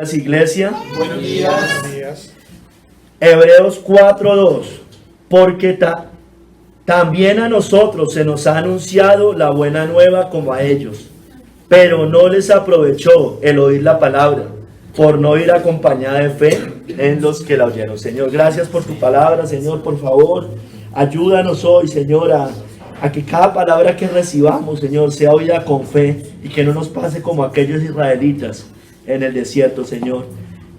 Iglesia. Buenos días. Hebreos 4:2. Porque también a nosotros se nos ha anunciado la buena nueva como a ellos, pero no les aprovechó el oír la palabra, por no ir acompañada de fe en los que la oyeron. Señor, gracias por tu palabra. Señor, por favor, ayúdanos hoy, Señor, a que cada palabra que recibamos, Señor, sea oída con fe y que no nos pase como aquellos israelitas en el desierto, Señor,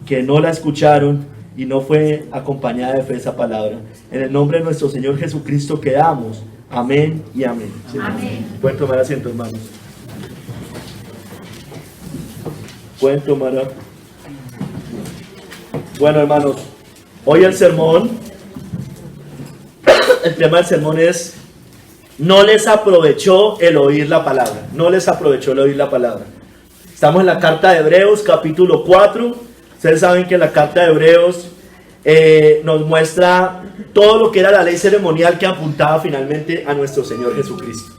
que no la escucharon y no fue acompañada de fe esa palabra. En el nombre de nuestro Señor Jesucristo quedamos. Amén y amén. Amén. Pueden tomar asiento, hermanos. Pueden tomar. Bueno, hermanos, hoy el sermón, el tema del sermón es: no les aprovechó el oír la palabra. No les aprovechó el oír la palabra. Estamos en la carta de Hebreos, capítulo 4. Ustedes saben que la carta de Hebreos nos muestra todo lo que era la ley ceremonial que apuntaba finalmente a nuestro Señor Jesucristo.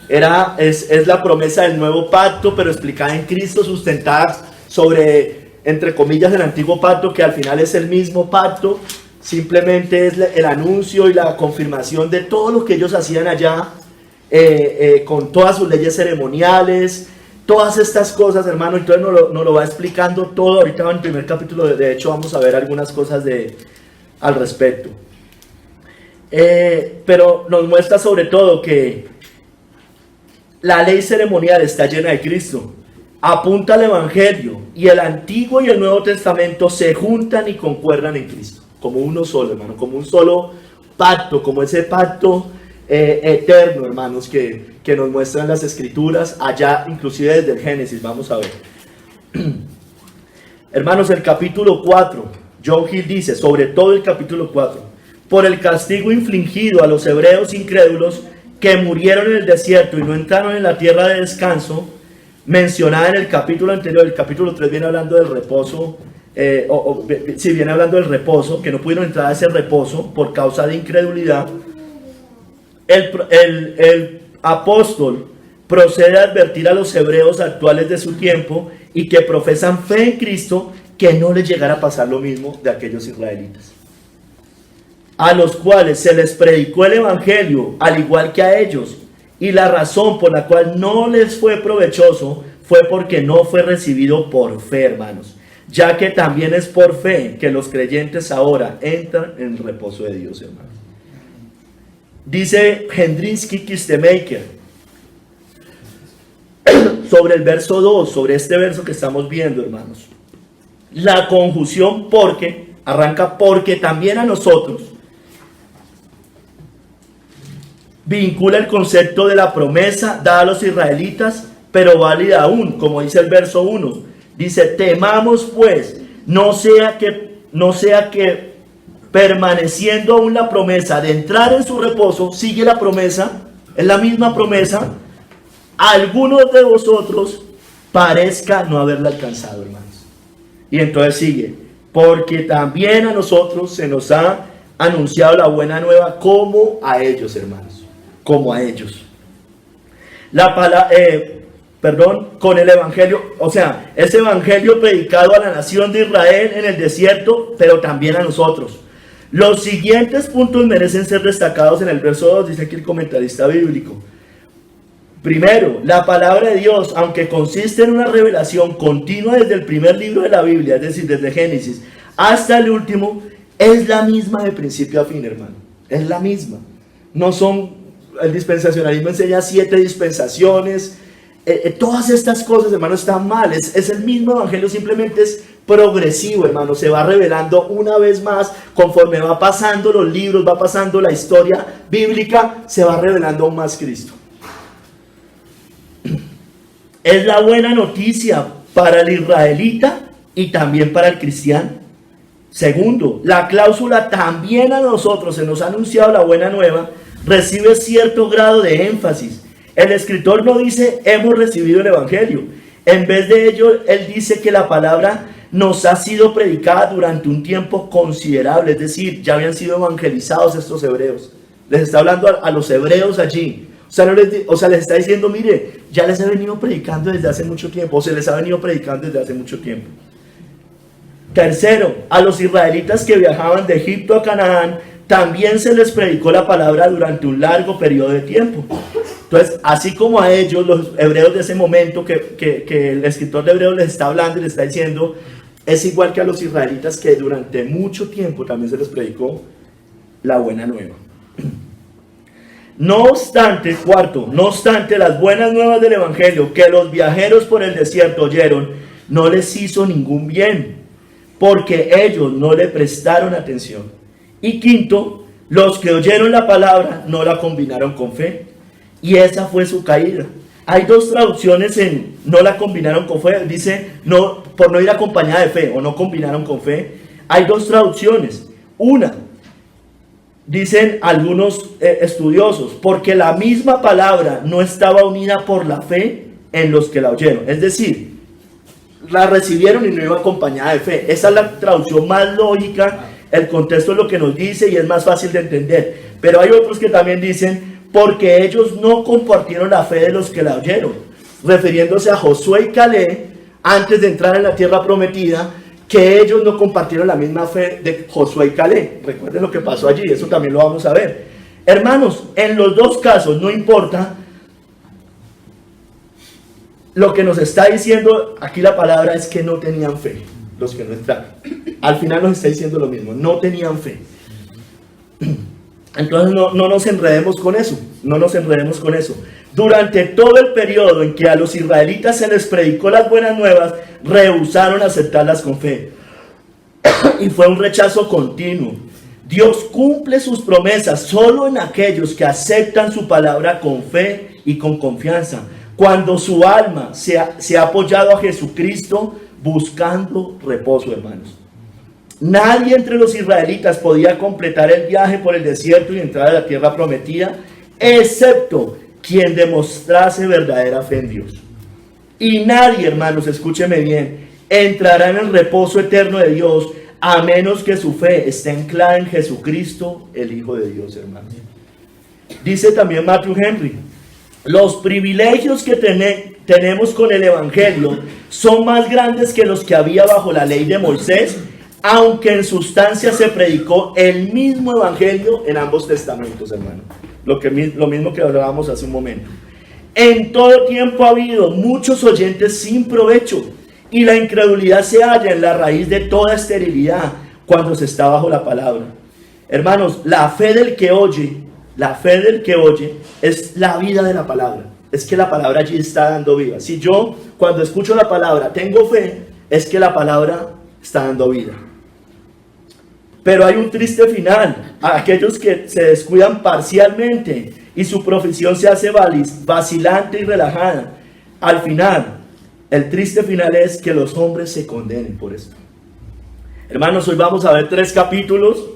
Es la promesa del nuevo pacto, pero explicada en Cristo, sustentada sobre, entre comillas, el antiguo pacto, que al final es el mismo pacto. Simplemente es el anuncio y la confirmación de todo lo que ellos hacían allá, con todas sus leyes ceremoniales, todas estas cosas, hermano. Entonces nos lo va explicando todo. Ahorita en el primer capítulo, de hecho, vamos a ver algunas cosas al respecto. Pero nos muestra sobre todo que la ley ceremonial está llena de Cristo. Apunta al Evangelio, y el Antiguo y el Nuevo Testamento se juntan y concuerdan en Cristo, como uno solo, hermano, como un solo pacto, como ese pacto eterno, hermanos, que nos muestran las Escrituras, allá inclusive desde el Génesis. Vamos a ver. Hermanos, el capítulo 4, John Hill dice, sobre todo el capítulo 4, por el castigo infligido a los hebreos incrédulos que murieron en el desierto y no entraron en la tierra de descanso, mencionada en el capítulo anterior. El capítulo 3 viene hablando del reposo, viene hablando del reposo, que no pudieron entrar a ese reposo por causa de incredulidad. El apóstol procede a advertir a los hebreos actuales de su tiempo y que profesan fe en Cristo, que no les llegara a pasar lo mismo de aquellos israelitas, a los cuales se les predicó el Evangelio al igual que a ellos, y la razón por la cual no les fue provechoso fue porque no fue recibido por fe, hermanos, ya que también es por fe que los creyentes ahora entran en el reposo de Dios, hermanos. Dice Hendrinsky Kistemaker sobre el verso 2, sobre este verso que estamos viendo, hermanos. La conjunción porque, arranca porque también a nosotros, vincula el concepto de la promesa dada a los israelitas, pero válida aún, como dice el verso 1. Dice, temamos pues, no sea que permaneciendo aún la promesa de entrar en su reposo, sigue la promesa, es la misma promesa, algunos de vosotros parezca no haberla alcanzado, hermanos. Y entonces sigue, porque también a nosotros se nos ha anunciado la buena nueva como a ellos, hermanos, como a ellos. Con el evangelio, o sea, ese evangelio predicado a la nación de Israel en el desierto, pero también a nosotros. Los siguientes puntos merecen ser destacados en el verso 2, dice aquí el comentarista bíblico. Primero, la palabra de Dios, aunque consiste en una revelación continua desde el primer libro de la Biblia, es decir, desde Génesis hasta el último, es la misma de principio a fin, hermano. Es la misma. No son, el dispensacionalismo enseña 7 dispensaciones. Todas estas cosas, hermano, están mal. Es el mismo evangelio, simplemente es progresivo, hermano. Se va revelando una vez más conforme va pasando los libros, va pasando la historia bíblica, se va revelando aún más Cristo. Es la buena noticia para el israelita y también para el cristiano. Segundo, la cláusula también a nosotros se nos ha anunciado la buena nueva, recibe cierto grado de énfasis. El escritor no dice hemos recibido el evangelio. En vez de ello, él dice que la palabra nos ha sido predicada durante un tiempo considerable. Es decir, ya habían sido evangelizados estos hebreos. Les está hablando a los hebreos allí. O sea, les está diciendo, mire, ya les he venido predicando desde hace mucho tiempo. O se les ha venido predicando desde hace mucho tiempo. Tercero, a los israelitas que viajaban de Egipto a Canaán, también se les predicó la palabra durante un largo periodo de tiempo. Entonces, así como a ellos, los hebreos de ese momento, que el escritor de Hebreos les está hablando y les está diciendo, es igual que a los israelitas que durante mucho tiempo también se les predicó la buena nueva. No obstante, cuarto, no obstante las buenas nuevas del evangelio que los viajeros por el desierto oyeron, no les hizo ningún bien, porque ellos no le prestaron atención. Y quinto, los que oyeron la palabra no la combinaron con fe, y esa fue su caída. Hay dos traducciones en no la combinaron con fe, dice no, por no ir acompañada de fe, o no combinaron con fe. Hay dos traducciones. Una, dicen algunos estudiosos, porque la misma palabra no estaba unida por la fe en los que la oyeron. Es decir, la recibieron y no iba acompañada de fe. Esa es la traducción más lógica, el contexto es lo que nos dice y es más fácil de entender. Pero hay otros que también dicen, porque ellos no compartieron la fe de los que la oyeron, refiriéndose a Josué y Caleb, antes de entrar en la tierra prometida, que ellos no compartieron la misma fe de Josué y Caleb. Recuerden lo que pasó allí, eso también lo vamos a ver. Hermanos, en los dos casos no importa. Lo que nos está diciendo aquí la palabra es que no tenían fe, los que no entraron. Al final nos está diciendo lo mismo, no tenían fe. Entonces no nos enredemos con eso, no nos enredemos con eso. Durante todo el periodo en que a los israelitas se les predicó las buenas nuevas, rehusaron aceptarlas con fe. Y fue un rechazo continuo. Dios cumple sus promesas solo en aquellos que aceptan su palabra con fe y con confianza. Cuando su alma se ha apoyado a Jesucristo buscando reposo, hermanos. Nadie entre los israelitas podía completar el viaje por el desierto y entrar a la tierra prometida, excepto quien demostrase verdadera fe en Dios. Y nadie, hermanos, escúcheme bien, entrará en el reposo eterno de Dios a menos que su fe esté anclada en Jesucristo, el Hijo de Dios, hermanos. Dice también Matthew Henry, los privilegios que tenemos con el Evangelio son más grandes que los que había bajo la ley de Moisés, aunque en sustancia se predicó el mismo Evangelio en ambos testamentos, hermano. Lo mismo que hablábamos hace un momento. En todo tiempo ha habido muchos oyentes sin provecho, y la incredulidad se halla en la raíz de toda esterilidad cuando se está bajo la palabra. Hermanos, la fe del que oye es la vida de la palabra. Es que la palabra allí está dando vida. Si yo, cuando escucho la palabra, tengo fe, es que la palabra está dando vida. Pero hay un triste final a aquellos que se descuidan parcialmente y su profesión se hace vacilante y relajada. Al final, el triste final es que los hombres se condenen por esto. Hermanos, hoy vamos a ver 3 capítulos.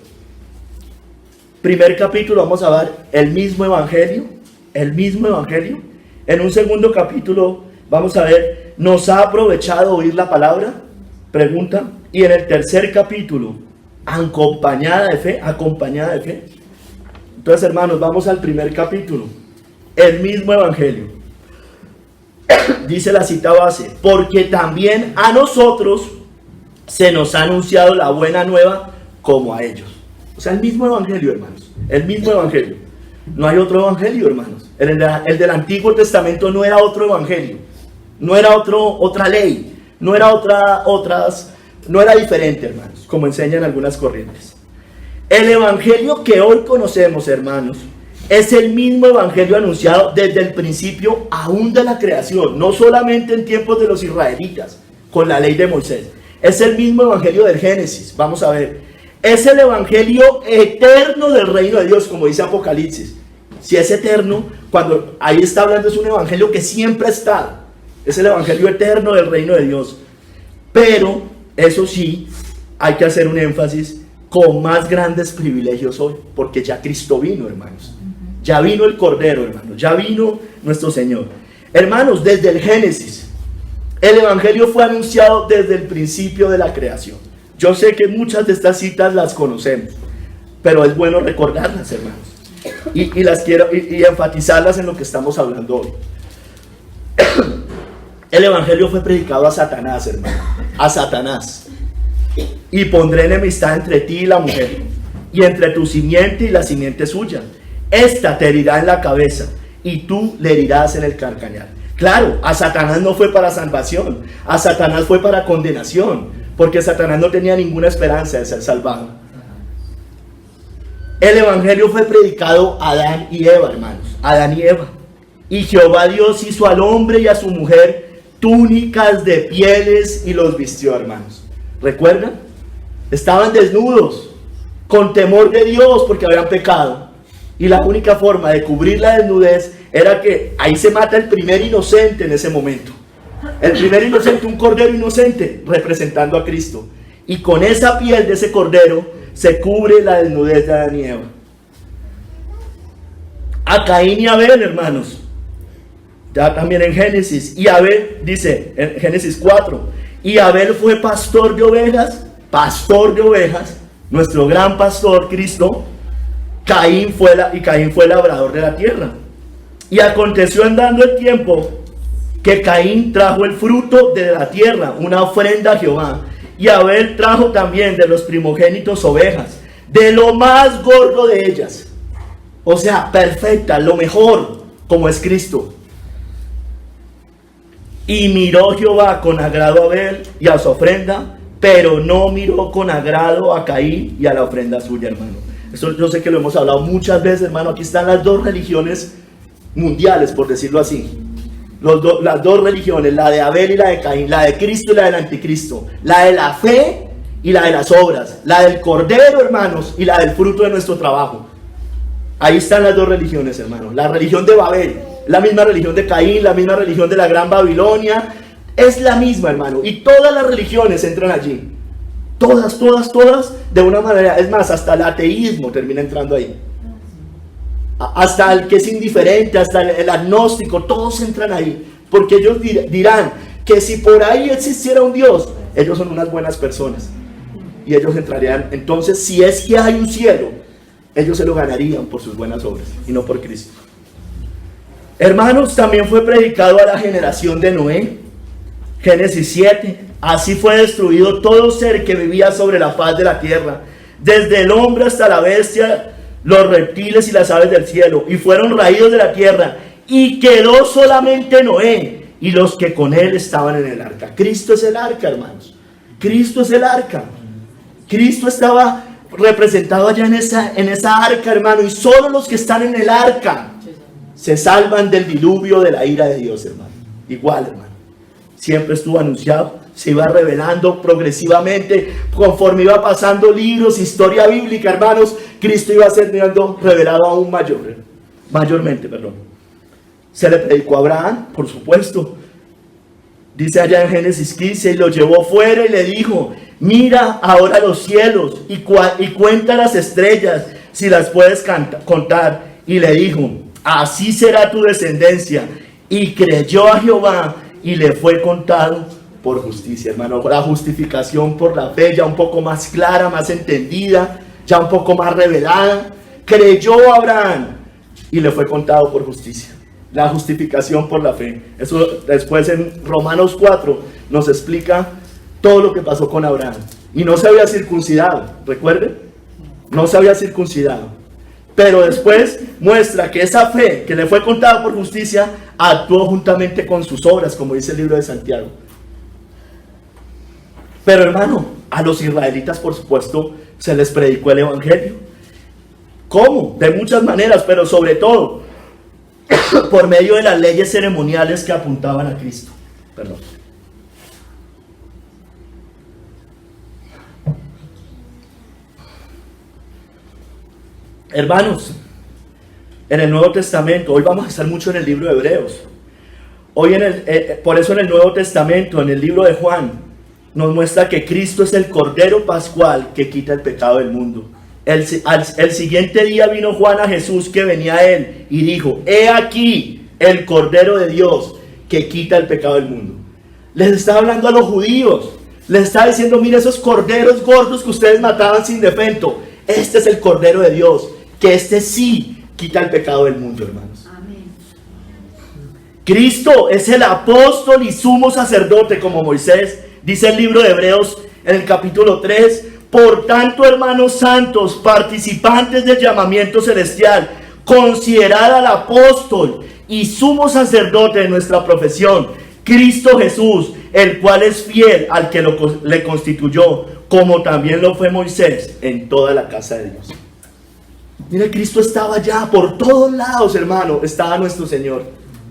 Primer capítulo vamos a ver el mismo evangelio. En un segundo capítulo vamos a ver, ¿nos ha aprovechado oír la palabra? Pregunta. Y en el tercer capítulo, acompañada de fe. Entonces, hermanos, vamos al primer capítulo. El mismo evangelio. Dice la cita base, porque también a nosotros se nos ha anunciado la buena nueva como a ellos. O sea, el mismo evangelio, hermanos. El mismo evangelio. No hay otro evangelio, hermanos. El del Antiguo Testamento no era otro evangelio. No era otra ley. No era diferente, hermanos, como enseñan algunas corrientes. El evangelio que hoy conocemos, hermanos, es el mismo evangelio anunciado desde el principio aún de la creación, no solamente en tiempos de los israelitas, con la ley de Moisés. Es el mismo evangelio del Génesis, vamos a ver. Es el evangelio eterno del reino de Dios, como dice Apocalipsis. Si es eterno, cuando ahí está hablando, es un evangelio que siempre ha estado. Es el evangelio eterno del reino de Dios. Pero, eso sí, hay que hacer un énfasis con más grandes privilegios hoy, porque ya Cristo vino, hermanos. Ya vino el Cordero, hermanos. Ya vino nuestro Señor. Hermanos, desde el Génesis, el evangelio fue anunciado desde el principio de la creación. Yo sé que muchas de estas citas las conocemos, pero es bueno recordarlas, hermanos. Y las quiero enfatizarlas en lo que estamos hablando hoy. El evangelio fue predicado a Satanás, hermano. A Satanás. y pondré enemistad entre ti y la mujer, y entre tu simiente y la simiente suya. Esta te herirá en la cabeza, y tú le herirás en el calcañar. Claro, a Satanás no fue para salvación, a Satanás fue para condenación, porque Satanás no tenía ninguna esperanza de ser salvado. El evangelio fue predicado a Adán y Eva, hermanos, Adán y Eva. Y Jehová Dios hizo al hombre y a su mujer túnicas de pieles y los vistió, hermanos. ¿Recuerdan? Estaban desnudos, con temor de Dios porque habían pecado. Y la única forma de cubrir la desnudez era que ahí se mata el primer inocente en ese momento. El primer inocente, un cordero inocente, representando a Cristo. Y con esa piel de ese cordero se cubre la desnudez de Adán y Eva. A Caín y Abel, hermanos. Ya también en Génesis. Y Abel, dice en Génesis 4. Y Abel fue pastor de ovejas. Nuestro gran pastor, Cristo. Caín fue labrador de la tierra. Y aconteció andando el tiempo que Caín trajo el fruto de la tierra, una ofrenda a Jehová. Y Abel trajo también de los primogénitos ovejas, de lo más gordo de ellas. O sea, perfecta, lo mejor, como es Cristo. Y miró Jehová con agrado a Abel y a su ofrenda, pero no miró con agrado a Caín y a la ofrenda suya, hermano. Eso yo sé que lo hemos hablado muchas veces, hermano. Aquí están las dos religiones mundiales, por decirlo así. Las dos religiones, la de Abel y la de Caín, la de Cristo y la del anticristo, la de la fe y la de las obras, la del cordero, hermanos, y la del fruto de nuestro trabajo. Ahí están las dos religiones, hermanos. La religión de Babel, la misma religión de Caín, la misma religión de la gran Babilonia, es la misma, hermano, y todas las religiones entran allí. Todas, de una manera. Es más, hasta el ateísmo termina entrando ahí. Hasta el que es indiferente, hasta el agnóstico, todos entran ahí. Porque ellos dirán que si por ahí existiera un Dios, ellos son unas buenas personas. Y ellos entrarían. Entonces, si es que hay un cielo, ellos se lo ganarían por sus buenas obras y no por Cristo. Hermanos, también fue predicado a la generación de Noé. Génesis 7. Así fue destruido todo ser que vivía sobre la faz de la tierra, desde el hombre hasta la bestia, los reptiles y las aves del cielo, y fueron raídos de la tierra, y quedó solamente Noé y los que con él estaban en el arca. Cristo es el arca, hermanos. Cristo es el arca. Cristo estaba representado allá en esa arca, hermano, y solo los que están en el arca se salvan del diluvio de la ira de Dios, hermano. Igual, hermano. Siempre estuvo anunciado, se iba revelando progresivamente, conforme iba pasando libros, historia bíblica, hermanos, Cristo iba siendo revelado aún mayormente. Se le predicó a Abraham, por supuesto. Dice allá en Génesis 15, y lo llevó fuera y le dijo: mira ahora los cielos y cuenta las estrellas, si las puedes contar. Y le dijo: así será tu descendencia. Y creyó a Jehová, y le fue contado por justicia, hermano. La justificación por la fe ya un poco más clara, más entendida, ya un poco más revelada. Creyó a Abraham y le fue contado por justicia. La justificación por la fe. Eso después en Romanos 4 nos explica todo lo que pasó con Abraham. Y no se había circuncidado, ¿recuerden? No se había circuncidado. Pero después muestra que esa fe que le fue contada por justicia actuó juntamente con sus obras, como dice el libro de Santiago. Pero, hermano, a los israelitas, por supuesto, se les predicó el evangelio. ¿Cómo? De muchas maneras, pero sobre todo por medio de las leyes ceremoniales que apuntaban a Cristo. Perdón. Hermanos, en el Nuevo Testamento, hoy vamos a estar mucho en el libro de Hebreos. Hoy por eso en el Nuevo Testamento, en el libro de Juan, nos muestra que Cristo es el Cordero Pascual que quita el pecado del mundo. El siguiente día vino Juan a Jesús que venía a él y dijo: he aquí el Cordero de Dios que quita el pecado del mundo. Les estaba hablando a los judíos, les estaba diciendo: mire esos corderos gordos que ustedes mataban sin defecto, este es el Cordero de Dios, que este sí quita el pecado del mundo, hermanos. Amén. Cristo es el apóstol y sumo sacerdote como Moisés, dice el libro de Hebreos en el capítulo 3, por tanto, hermanos santos, participantes del llamamiento celestial, considerad al apóstol y sumo sacerdote de nuestra profesión, Cristo Jesús, el cual es fiel al que le constituyó, como también lo fue Moisés en toda la casa de Dios. Mire, Cristo estaba allá, por todos lados, hermano, estaba nuestro Señor.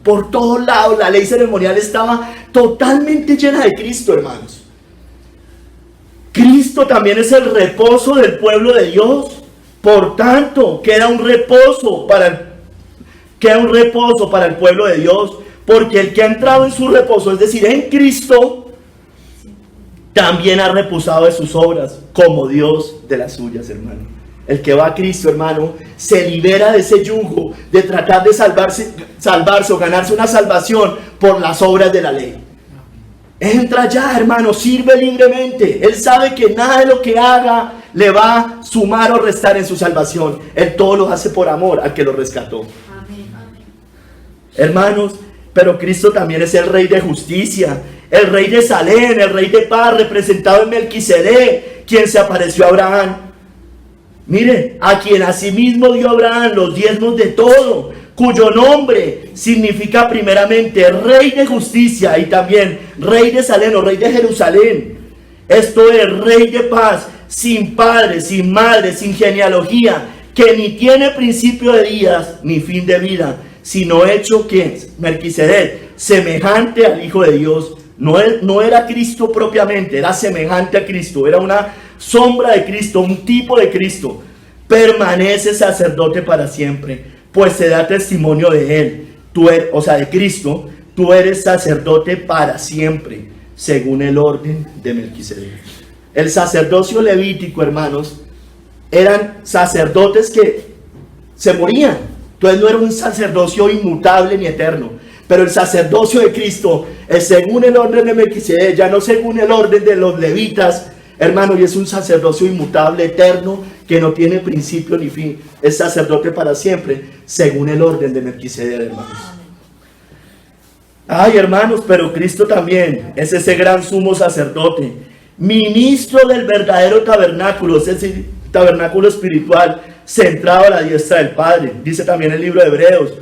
Por todos lados, la ley ceremonial estaba totalmente llena de Cristo, hermanos. Cristo también es el reposo del pueblo de Dios. Por tanto, queda un reposo para el pueblo de Dios, porque el que ha entrado en su reposo, es decir, en Cristo, también ha reposado de sus obras, como Dios de las suyas, hermano. El que va a Cristo, hermano, se libera de ese yugo de tratar de salvarse o ganarse una salvación por las obras de la ley. Entra ya, hermano, sirve libremente. Él sabe que nada de lo que haga le va a sumar o restar en su salvación. Él todo lo hace por amor al que lo rescató. Amén. Hermanos, pero Cristo también es el Rey de justicia, el Rey de Salem, el Rey de paz, representado en Melquisedec, quien se apareció a Abraham. Mire, a quien asimismo dio Abraham los diezmos de todo, cuyo nombre significa primeramente Rey de justicia y también Rey de Salem o Rey de Jerusalén. Esto es Rey de paz, sin padre, sin madre, sin genealogía, que ni tiene principio de días ni fin de vida, sino hecho que Melquisedec, semejante al Hijo de Dios. No era Cristo propiamente, era semejante a Cristo, era una sombra de Cristo, un tipo de Cristo. Permanece sacerdote para siempre, pues se da testimonio de él, de Cristo. Tú eres sacerdote para siempre, según el orden de Melquisedec. El sacerdocio levítico, hermanos, eran sacerdotes que se morían. Entonces no era un sacerdocio inmutable ni eterno. Pero el sacerdocio de Cristo es según el orden de Melquisedec, ya no según el orden de los levitas, hermano, y es un sacerdocio inmutable, eterno, que no tiene principio ni fin. Es sacerdote para siempre, según el orden de Melquisedec, hermanos. Ay, hermanos, pero Cristo también es ese gran sumo sacerdote, ministro del verdadero tabernáculo, es decir, tabernáculo espiritual, centrado a la diestra del Padre. Dice también el libro de Hebreos: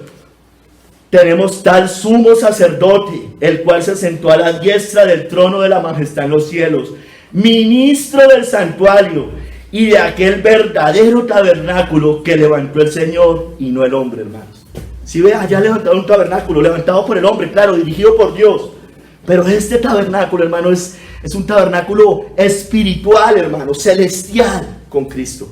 tenemos tal sumo sacerdote, el cual se sentó a la diestra del trono de la majestad en los cielos, ministro del santuario y de aquel verdadero tabernáculo que levantó el Señor y no el hombre, hermanos. Si ve, allá levantado un tabernáculo, levantado por el hombre, claro, dirigido por Dios. Pero este tabernáculo, hermano, es un tabernáculo espiritual, hermano, celestial con Cristo.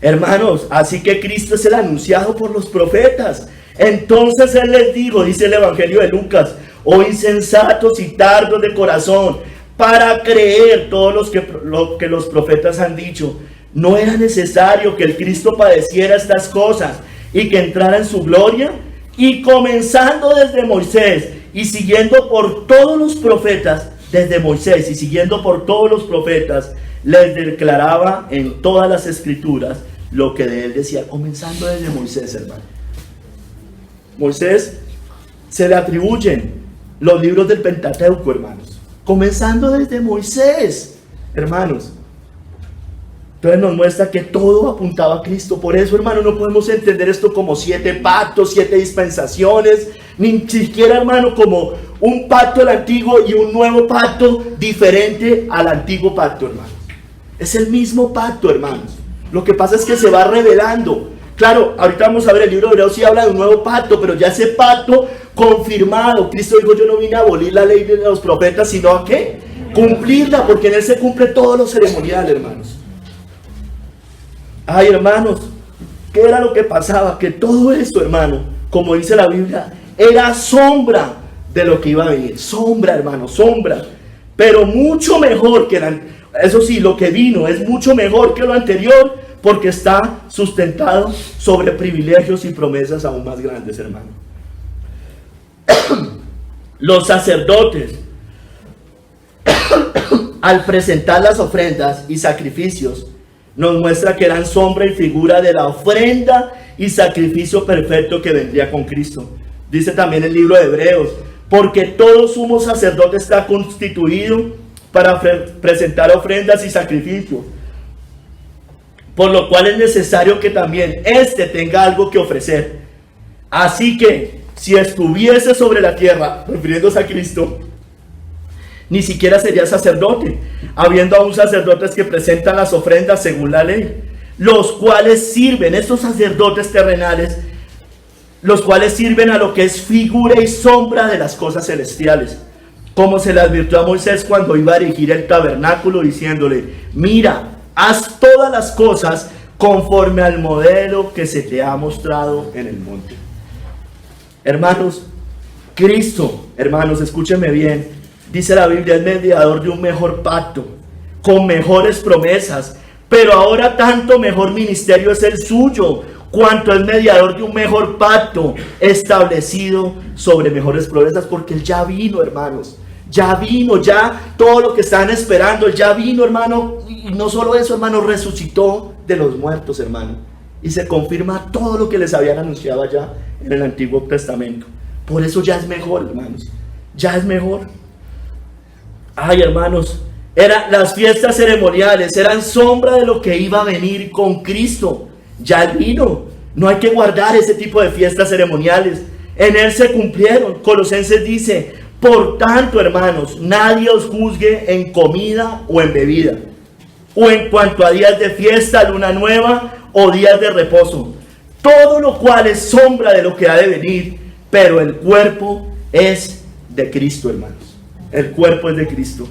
Hermanos, así que Cristo es el anunciado por los profetas. Entonces Él les dijo, dice el Evangelio de Lucas: oh insensatos y tardos de corazón, para creer todo lo que los profetas han dicho. ¿No era necesario que el Cristo padeciera estas cosas y que entrara en su gloria? Y comenzando desde Moisés y siguiendo por todos los profetas, desde Moisés y siguiendo por todos los profetas, les declaraba en todas las escrituras lo que de él decía. Comenzando desde Moisés, hermano. Moisés se le atribuyen los libros del Pentateuco, hermanos. Comenzando desde Moisés, hermanos. Entonces nos muestra que todo apuntaba a Cristo. Por eso, hermano, no podemos entender esto como 7 pactos, 7 dispensaciones, ni siquiera, hermano, como un pacto del antiguo y un nuevo pacto diferente al antiguo pacto, hermano. Es el mismo pacto, hermanos. Lo que pasa es que se va revelando. Claro, ahorita vamos a ver, el libro de Hebreos sí habla de un nuevo pacto, pero ya ese pacto confirmado. Cristo dijo: yo no vine a abolir la ley de los profetas, sino a ¿qué? Cumplirla, porque en él se cumple todo lo ceremonial, hermanos. Ay, hermanos, ¿qué era lo que pasaba? Que todo esto, hermano, como dice la Biblia, era sombra de lo que iba a venir. Sombra, hermano, sombra. Pero mucho mejor que eso sí, lo que vino es mucho mejor que lo anterior, porque está sustentado sobre privilegios y promesas aún más grandes, hermano. Los sacerdotes, al presentar las ofrendas y sacrificios, nos muestra que eran sombra y figura de la ofrenda y sacrificio perfecto que vendría con Cristo. Dice también el libro de Hebreos: porque todo sumo sacerdote está constituido para presentar ofrendas y sacrificios, por lo cual es necesario que también éste tenga algo que ofrecer. Así que, si estuviese sobre la tierra, refiriéndose a Cristo, ni siquiera sería sacerdote, habiendo aún sacerdotes que presentan las ofrendas según la ley, los cuales sirven, estos sacerdotes terrenales, los cuales sirven a lo que es figura y sombra de las cosas celestiales, como se le advirtió a Moisés cuando iba a erigir el tabernáculo, diciéndole: mira, haz todas las cosas conforme al modelo que se te ha mostrado en el monte. Hermanos, Cristo, hermanos, escúchenme bien, dice la Biblia, es mediador de un mejor pacto, con mejores promesas, pero ahora tanto mejor ministerio es el suyo, cuanto es mediador de un mejor pacto establecido sobre mejores promesas, porque Él ya vino, hermanos. Ya vino, ya todo lo que están esperando, Él ya vino, hermano. Y no solo eso, hermano, resucitó de los muertos, hermano. Y se confirma todo lo que les habían anunciado allá en el Antiguo Testamento. Por eso ya es mejor, hermanos. Ya es mejor. Ay, hermanos, las fiestas ceremoniales eran sombra de lo que iba a venir con Cristo. Ya Él vino. No hay que guardar ese tipo de fiestas ceremoniales. En Él se cumplieron. Colosenses dice: por tanto, hermanos, nadie os juzgue en comida o en bebida, o en cuanto a días de fiesta, luna nueva o días de reposo, todo lo cual es sombra de lo que ha de venir, pero el cuerpo es de Cristo, hermanos. El cuerpo es de Cristo.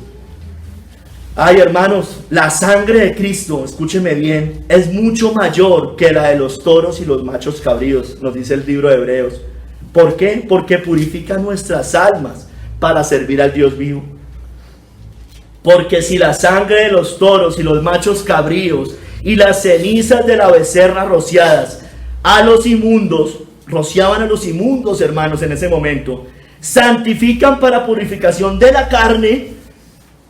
Ay, hermanos, la sangre de Cristo, escúcheme bien, es mucho mayor que la de los toros y los machos cabríos, nos dice el libro de Hebreos. ¿Por qué? Porque purifica nuestras almas para servir al Dios vivo. Porque si la sangre de los toros y los machos cabríos y las cenizas de la becerra rociadas a los inmundos, rociaban a los inmundos, hermanos, en ese momento, santifican para purificación de la carne,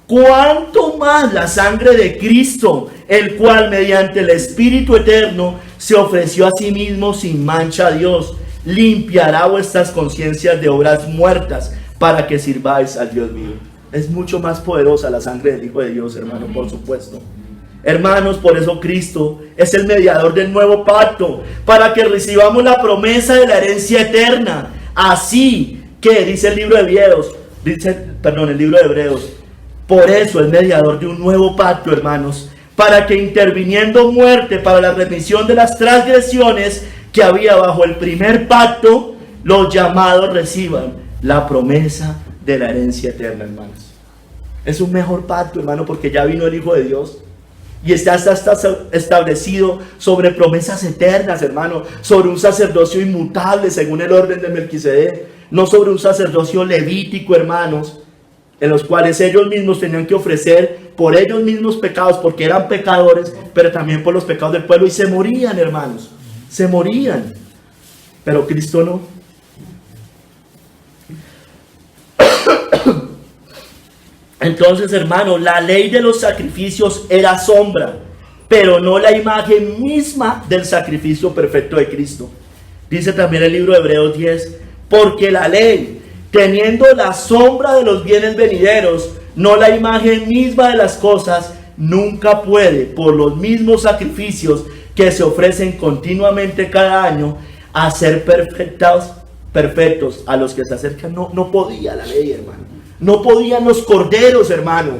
cuánto más la sangre de Cristo, el cual mediante el Espíritu eterno se ofreció a sí mismo sin mancha a Dios, limpiará vuestras conciencias de obras muertas para que sirváis al Dios vivo. Es mucho más poderosa la sangre del Hijo de Dios, hermano, por supuesto. Hermanos, por eso Cristo es el mediador del nuevo pacto, para que recibamos la promesa de la herencia eterna. Así que, dice el libro de Hebreos, por eso es mediador de un nuevo pacto, hermanos, para que interviniendo muerte para la remisión de las transgresiones que había bajo el primer pacto, los llamados reciban la promesa de la herencia eterna, hermanos. Es un mejor pacto, hermano, porque ya vino el Hijo de Dios y está establecido sobre promesas eternas, hermano, sobre un sacerdocio inmutable según el orden de Melquisedec, no sobre un sacerdocio levítico, hermanos, en los cuales ellos mismos tenían que ofrecer por ellos mismos pecados, porque eran pecadores, pero también por los pecados del pueblo, y se morían, hermanos, se morían. Pero Cristo no. Entonces, hermano, la ley de los sacrificios era sombra, pero no la imagen misma del sacrificio perfecto de Cristo. Dice también el libro de Hebreos 10, porque la ley, teniendo la sombra de los bienes venideros, no la imagen misma de las cosas, nunca puede, por los mismos sacrificios que se ofrecen continuamente cada año, hacer perfectos a los que se acercan. No podía la ley, hermano. No podían los corderos, hermano,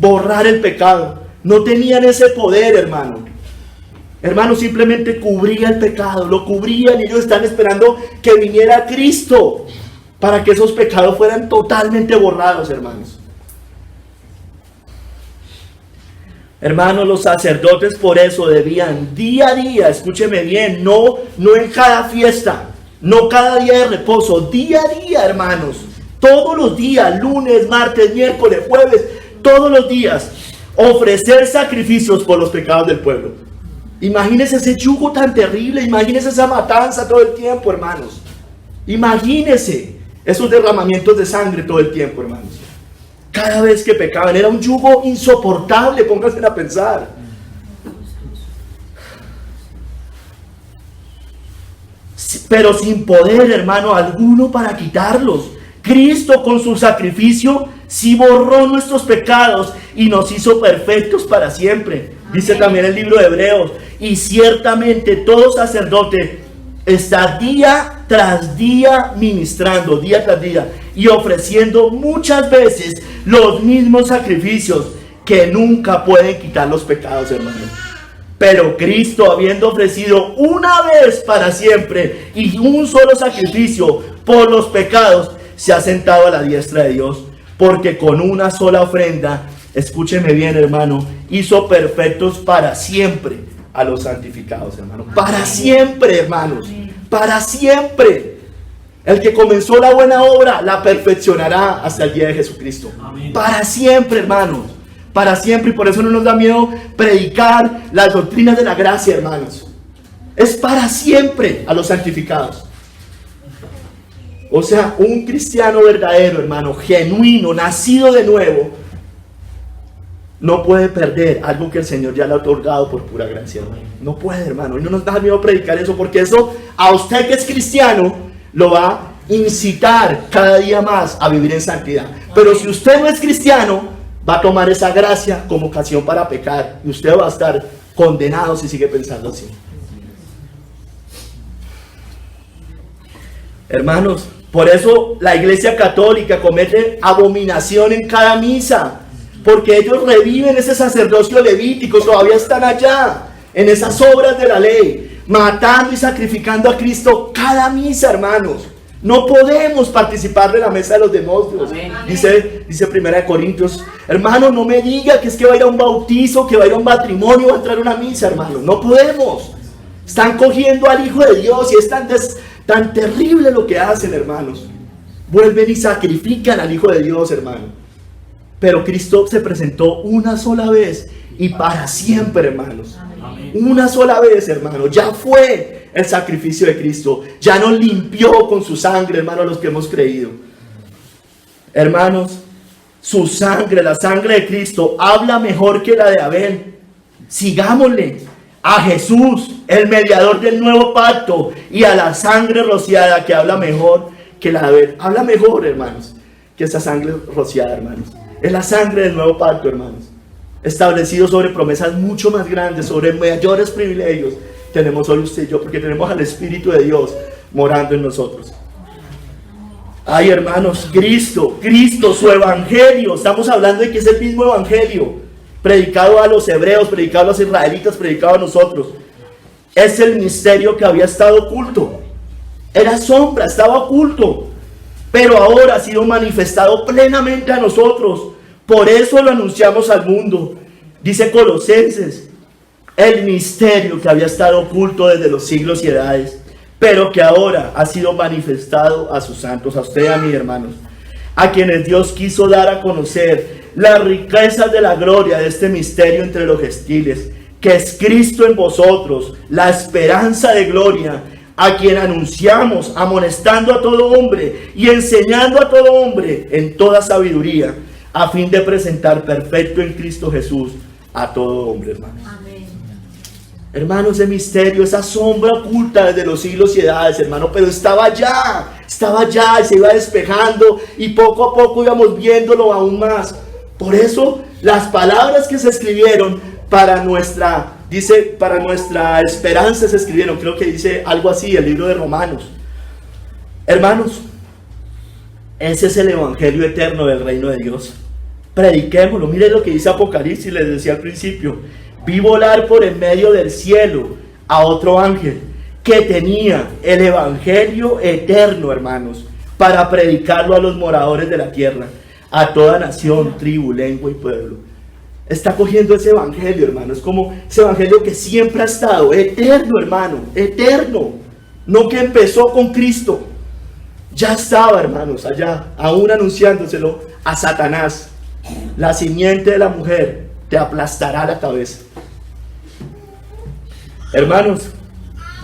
borrar el pecado. No tenían ese poder, hermano. Hermano, simplemente cubría el pecado, lo cubrían, y ellos están esperando que viniera Cristo para que esos pecados fueran totalmente borrados, hermanos. Hermanos, los sacerdotes por eso debían día a día, escúcheme bien, no en cada fiesta, no cada día de reposo, día a día, hermanos. Todos los días, lunes, martes, miércoles, jueves, todos los días, ofrecer sacrificios por los pecados del pueblo. Imagínense ese yugo tan terrible, imagínense esa matanza todo el tiempo, hermanos. Imagínense esos derramamientos de sangre todo el tiempo, hermanos. Cada vez que pecaban, era un yugo insoportable, pónganse a pensar. Pero sin poder, hermano, alguno para quitarlos. Cristo con su sacrificio sí borró nuestros pecados y nos hizo perfectos para siempre. Dice también el libro de Hebreos, y ciertamente todo sacerdote está día tras día ministrando, día tras día, y ofreciendo muchas veces los mismos sacrificios que nunca pueden quitar los pecados, hermanos. Pero Cristo, habiendo ofrecido una vez para siempre y un solo sacrificio por los pecados, se ha sentado a la diestra de Dios, porque con una sola ofrenda, escúcheme bien, hermano, hizo perfectos para siempre a los santificados, hermano. Para siempre, hermanos, para siempre. El que comenzó la buena obra la perfeccionará hasta el día de Jesucristo. Para siempre, hermanos, para siempre. Y por eso no nos da miedo predicar las doctrinas de la gracia, hermanos. Es para siempre a los santificados. O sea, un cristiano verdadero, hermano, genuino, nacido de nuevo, no puede perder algo que el Señor ya le ha otorgado por pura gracia, hermano. No puede, hermano. Y no nos da miedo predicar eso, porque eso a usted que es cristiano lo va a incitar cada día más a vivir en santidad. Pero si usted no es cristiano, va a tomar esa gracia como ocasión para pecar, y usted va a estar condenado si sigue pensando así. Hermanos, por eso la Iglesia Católica comete abominación en cada misa, porque ellos reviven ese sacerdocio levítico, todavía están allá, en esas obras de la ley, matando y sacrificando a Cristo cada misa, hermanos. No podemos participar de la mesa de los demonios. Dice 1 Corintios, hermano, no me diga que es que va a ir a un bautizo, que va a ir a un matrimonio, va a entrar a una misa, hermano. No podemos. Están cogiendo al Hijo de Dios y es tan terrible lo que hacen, hermanos. Vuelven y sacrifican al Hijo de Dios, hermano. Pero Cristo se presentó una sola vez y para siempre, hermanos. Una sola vez, hermano. Ya fue el sacrificio de Cristo. Ya nos limpió con su sangre, hermano, los que hemos creído. Hermanos, su sangre, la sangre de Cristo, habla mejor que la de Abel. Sigámosle a Jesús, el mediador del nuevo pacto, y a la sangre rociada que habla mejor que la de Abel. Habla mejor, hermanos, que esa sangre rociada, hermanos. Es la sangre del nuevo pacto, hermanos, establecido sobre promesas mucho más grandes, sobre mayores privilegios. Tenemos solo usted y yo, porque tenemos al Espíritu de Dios morando en nosotros. Ay, hermanos, Cristo, su evangelio, estamos hablando de que es el mismo evangelio, predicado a los hebreos, predicado a los israelitas, predicado a nosotros. Es el misterio que había estado oculto. Era sombra, estaba oculto, pero ahora ha sido manifestado plenamente a nosotros. Por eso lo anunciamos al mundo. Dice Colosenses, el misterio que había estado oculto desde los siglos y edades, pero que ahora ha sido manifestado a sus santos, a usted y a mí, hermanos, a quienes Dios quiso dar a conocer las riquezas de la gloria de este misterio entre los gentiles, que es Cristo en vosotros, la esperanza de gloria, a quien anunciamos, amonestando a todo hombre y enseñando a todo hombre en toda sabiduría, a fin de presentar perfecto en Cristo Jesús a todo hombre, hermanos. Amén. Hermanos, ese misterio, esa sombra oculta desde los siglos y edades, hermano, pero estaba allá y se iba despejando, y poco a poco íbamos viéndolo aún más. Por eso las palabras que se escribieron para nuestra esperanza se escribieron. Creo que dice algo así el libro de Romanos. Hermanos, ese es el evangelio eterno del reino de Dios. Prediquémoslo. Mire lo que dice Apocalipsis, les decía al principio. Vi volar por en medio del cielo a otro ángel que tenía el evangelio eterno, hermanos, para predicarlo a los moradores de la tierra, a toda nación, tribu, lengua y pueblo. Está cogiendo ese evangelio, hermano. Es como ese evangelio que siempre ha estado eterno, hermano, eterno. No que empezó con Cristo. Ya estaba, hermanos, allá, aún anunciándoselo a Satanás. La simiente de la mujer te aplastará la cabeza. Hermanos,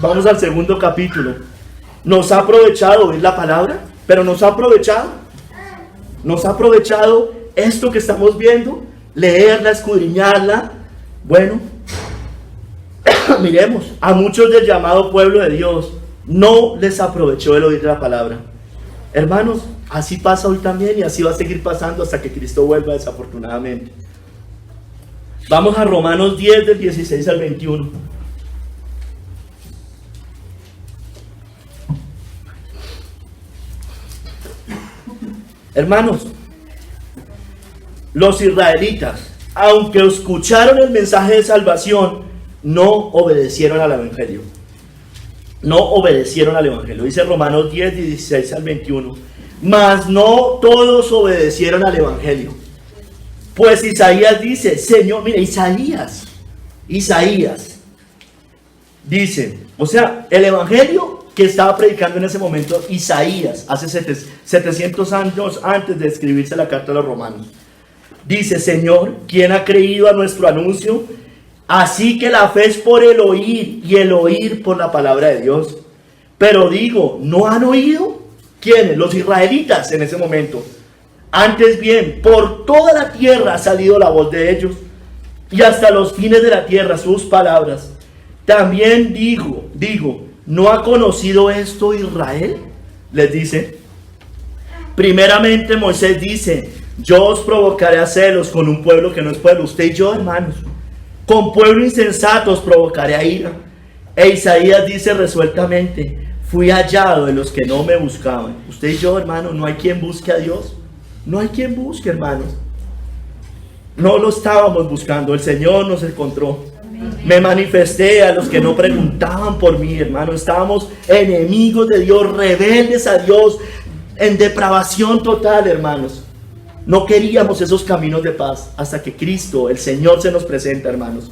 vamos al segundo capítulo. Nos ha aprovechado oír la palabra, pero nos ha aprovechado esto que estamos viendo, leerla, escudriñarla. Bueno, miremos, a muchos del llamado pueblo de Dios no les aprovechó el oír la palabra. Hermanos, así pasa hoy también y así va a seguir pasando hasta que Cristo vuelva, desafortunadamente. Vamos a Romanos 10 del 16 al 21. Hermanos, los israelitas, aunque escucharon el mensaje de salvación, no obedecieron al evangelio. No obedecieron al evangelio. Dice Romanos 10, 16 al 21. Mas no todos obedecieron al evangelio. Pues Isaías dice, Señor, mire, Isaías dice, o sea, el evangelio que estaba predicando en ese momento Isaías, hace 700 años antes de escribirse la carta a los romanos. Dice, Señor, ¿quién ha creído a nuestro anuncio? Así que la fe es por el oír y el oír por la palabra de Dios. Pero digo, ¿no han oído? ¿Quiénes? Los israelitas en ese momento. Antes bien, por toda la tierra ha salido la voz de ellos, y hasta los fines de la tierra sus palabras. También digo, ¿no ha conocido esto Israel? Les dice. Primeramente Moisés dice, yo os provocaré a celos con un pueblo que no es pueblo. Usted y yo, hermanos, con pueblo insensato os provocaré a ira. E Isaías dice resueltamente, fui hallado de los que no me buscaban. Usted y yo, hermanos, no hay quien busque a Dios. No hay quien busque, hermanos. No lo estábamos buscando, el Señor nos encontró. Me manifesté a los que no preguntaban por mí, hermano. Estábamos enemigos de Dios, rebeldes a Dios, en depravación total, hermanos. No queríamos esos caminos de paz hasta que Cristo, el Señor, se nos presenta, hermanos.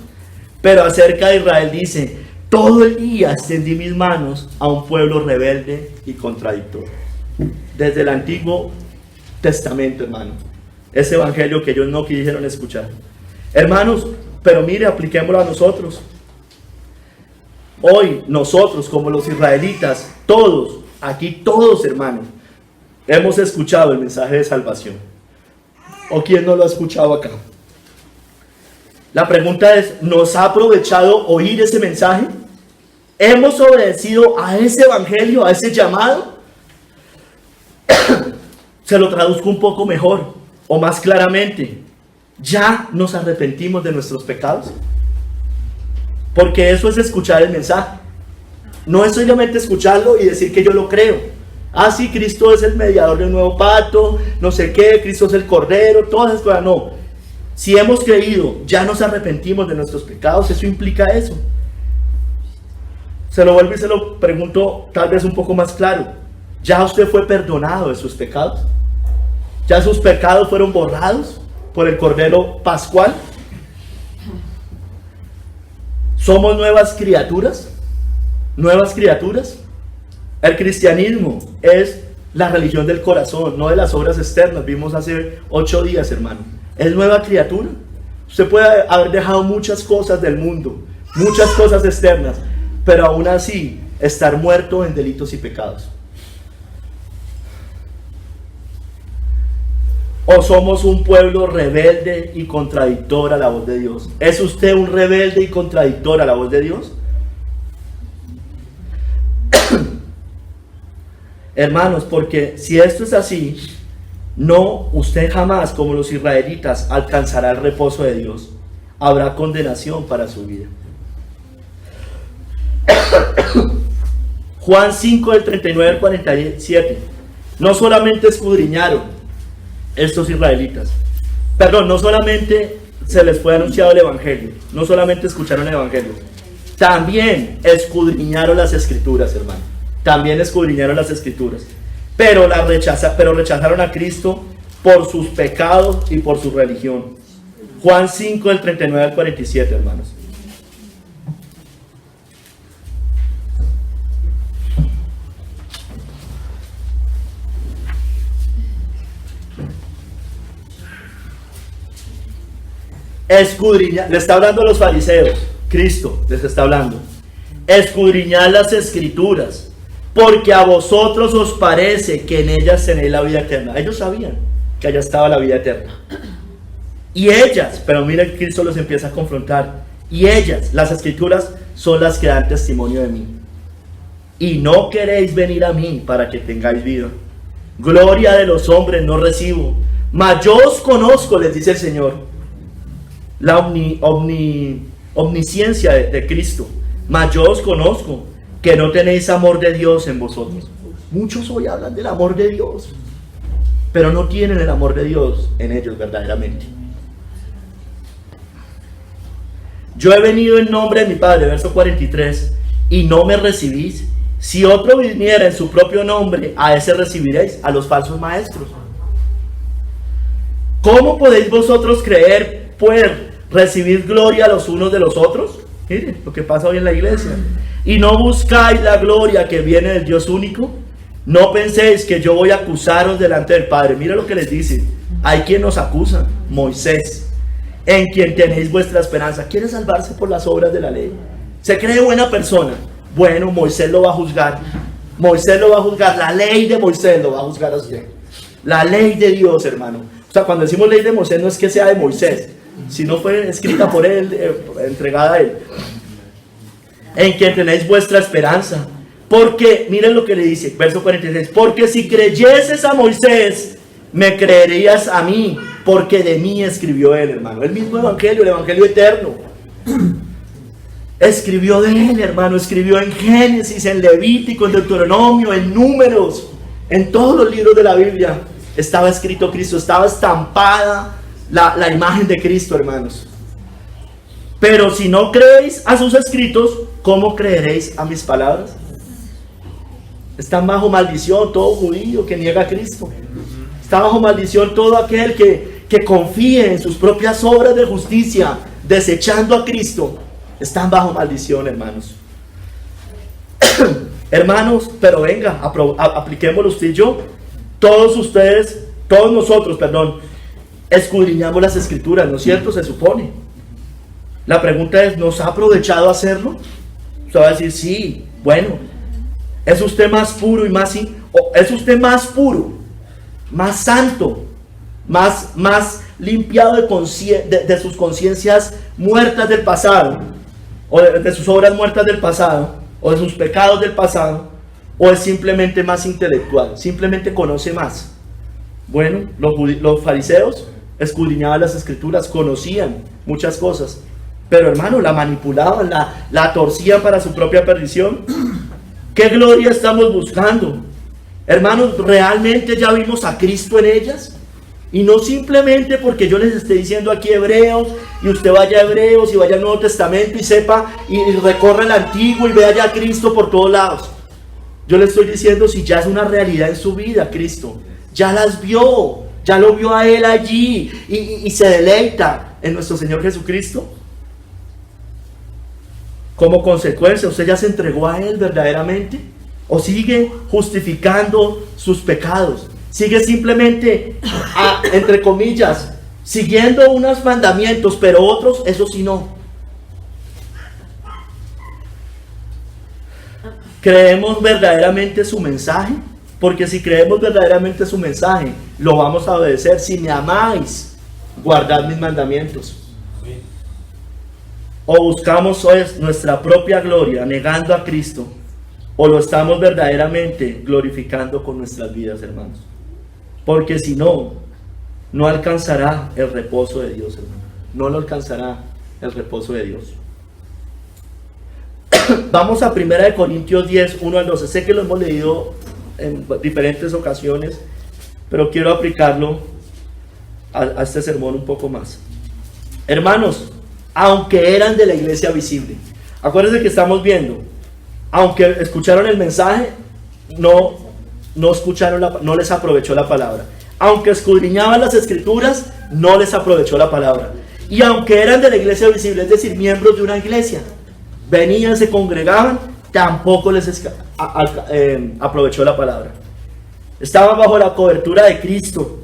Pero acerca de Israel dice, todo el día extendí mis manos a un pueblo rebelde y contradictorio. Desde el Antiguo Testamento, hermano. Ese evangelio que ellos no quisieron escuchar. Hermanos, pero mire, apliquémoslo a nosotros. Hoy nosotros, como los israelitas, todos, aquí todos, hermanos, hemos escuchado el mensaje de salvación. ¿O quién no lo ha escuchado acá? La pregunta es, ¿nos ha aprovechado oír ese mensaje? ¿Hemos obedecido a ese evangelio, a ese llamado? Se lo traduzco un poco mejor o más claramente. ¿Ya nos arrepentimos de nuestros pecados? Porque eso es escuchar el mensaje. No es solamente escucharlo y decir que yo lo creo. Ah, sí, Cristo es el mediador del nuevo pacto, no sé qué, Cristo es el Cordero, todas esas cosas. No. Si hemos creído, ya nos arrepentimos de nuestros pecados, eso implica eso. Se lo vuelvo y se lo pregunto tal vez un poco más claro. ¿Ya usted fue perdonado de sus pecados? ¿Ya sus pecados fueron borrados por el Cordero Pascual? ¿Somos nuevas criaturas? ¿Nuevas criaturas? El cristianismo es la religión del corazón, no de las obras externas. Vimos hace 8 días, hermano. ¿Es nueva criatura? Usted puede haber dejado muchas cosas del mundo, muchas cosas externas, pero aún así estar muerto en delitos y pecados. ¿O somos un pueblo rebelde y contradictor a la voz de Dios? ¿Es usted un rebelde y contradictor a la voz de Dios? Hermanos, porque si esto es así, no, usted jamás, como los israelitas, alcanzará el reposo de Dios. Habrá condenación para su vida. Juan 5 del 39 al 47. No solamente escudriñaron estos israelitas, perdón, no solamente se les fue anunciado el evangelio, no solamente escucharon el evangelio, también escudriñaron las escrituras, hermano. También escudriñaron las escrituras, pero rechazaron a Cristo por sus pecados y por su religión. Juan 5 del 39 al 47, hermanos. Escudriñar, le está hablando a los fariseos, Cristo les está hablando. Escudriñad las escrituras, porque a vosotros os parece que en ellas tenéis la vida eterna. Ellos sabían que allá estaba la vida eterna. Y ellas, pero miren, Cristo los empieza a confrontar. Y ellas, las escrituras, son las que dan testimonio de mí. Y no queréis venir a mí para que tengáis vida. Gloria de los hombres no recibo, mas yo os conozco, les dice el Señor. La omnisciencia de Cristo. Mas yo os conozco, que no tenéis amor de Dios en vosotros. Muchos hoy hablan del amor de Dios, pero no tienen el amor de Dios en ellos verdaderamente. Yo he venido en nombre de mi Padre, verso 43, y no me recibís. Si otro viniera en su propio nombre, a ese recibiréis, a los falsos maestros. ¿Cómo podéis vosotros creer, poder recibir gloria los unos de los otros? Mire lo que pasa hoy en la iglesia. Y no buscáis la gloria que viene del Dios único. No penséis que yo voy a acusaros delante del Padre. Mira lo que les dice. Hay quien nos acusa, Moisés, en quien tenéis vuestra esperanza. ¿Quiere salvarse por las obras de la ley? ¿Se cree buena persona? Bueno, Moisés lo va a juzgar. Moisés lo va a juzgar. La ley de Moisés lo va a juzgar a usted. La ley de Dios, hermano. O sea, cuando decimos ley de Moisés, no es que sea de Moisés, sino fue escrita por él, entregada a él. En quien tenéis vuestra esperanza. Porque, miren lo que le dice, verso 46. Porque si creyeses a Moisés, me creerías a mí, porque de mí escribió él, hermano. El mismo evangelio, el evangelio eterno. Escribió de él, hermano. Escribió en Génesis, en Levítico, en Deuteronomio, en Números, en todos los libros de la Biblia. Estaba escrito Cristo, estaba estampada la imagen de Cristo, hermanos. Pero si no creéis a sus escritos, ¿cómo creeréis a mis palabras? Están bajo maldición todo judío que niega a Cristo. Está bajo maldición todo aquel que confíe en sus propias obras de justicia, desechando a Cristo. Están bajo maldición, hermanos. Hermanos, pero venga, apliquémoslo usted y yo. Todos nosotros, escudriñamos las escrituras, ¿no es cierto? Se supone. La pregunta es, ¿nos ha aprovechado hacerlo? Usted va a decir, sí, bueno. ¿Es usted más puro y es usted más puro, más santo, más limpiado de sus conciencias muertas del pasado, o de sus obras muertas del pasado, o de sus pecados del pasado, o es simplemente más intelectual, simplemente conoce más? Bueno, los fariseos escudriñaban las escrituras, conocían muchas cosas, pero hermano, la manipulaban, la torcían para su propia perdición. ¿Qué gloria estamos buscando? Hermanos, ¿realmente ya vimos a Cristo en ellas? Y no simplemente porque yo les esté diciendo aquí Hebreos, y usted vaya a Hebreos y vaya al Nuevo Testamento y sepa, y recorra el Antiguo y vea ya a Cristo por todos lados. Yo le estoy diciendo si ya es una realidad en su vida Cristo. Ya las vio, ya lo vio a Él allí y se deleita en nuestro Señor Jesucristo. Como consecuencia, ¿usted ya se entregó a Él verdaderamente? ¿O sigue justificando sus pecados? ¿Sigue simplemente, entre comillas, siguiendo unos mandamientos, pero otros, eso sí no? ¿Creemos verdaderamente su mensaje? Porque si creemos verdaderamente su mensaje, lo vamos a obedecer. Si me amáis, guardad mis mandamientos. O buscamos hoy nuestra propia gloria negando a Cristo, o lo estamos verdaderamente glorificando con nuestras vidas, hermanos. Porque si no, no alcanzará el reposo de Dios, hermano. No lo alcanzará el reposo de Dios. Vamos a 1 Corintios 10, 1 al 12. Sé que lo hemos leído en diferentes ocasiones, pero quiero aplicarlo a este sermón un poco más. Hermanos, aunque eran de la iglesia visible, acuérdense que estamos viendo, aunque escucharon el mensaje, no escucharon, no les aprovechó la palabra. Aunque escudriñaban las escrituras, no les aprovechó la palabra. Y aunque eran de la iglesia visible, es decir, miembros de una iglesia, venían, se congregaban, tampoco les aprovechó la palabra. Estaban bajo la cobertura de Cristo,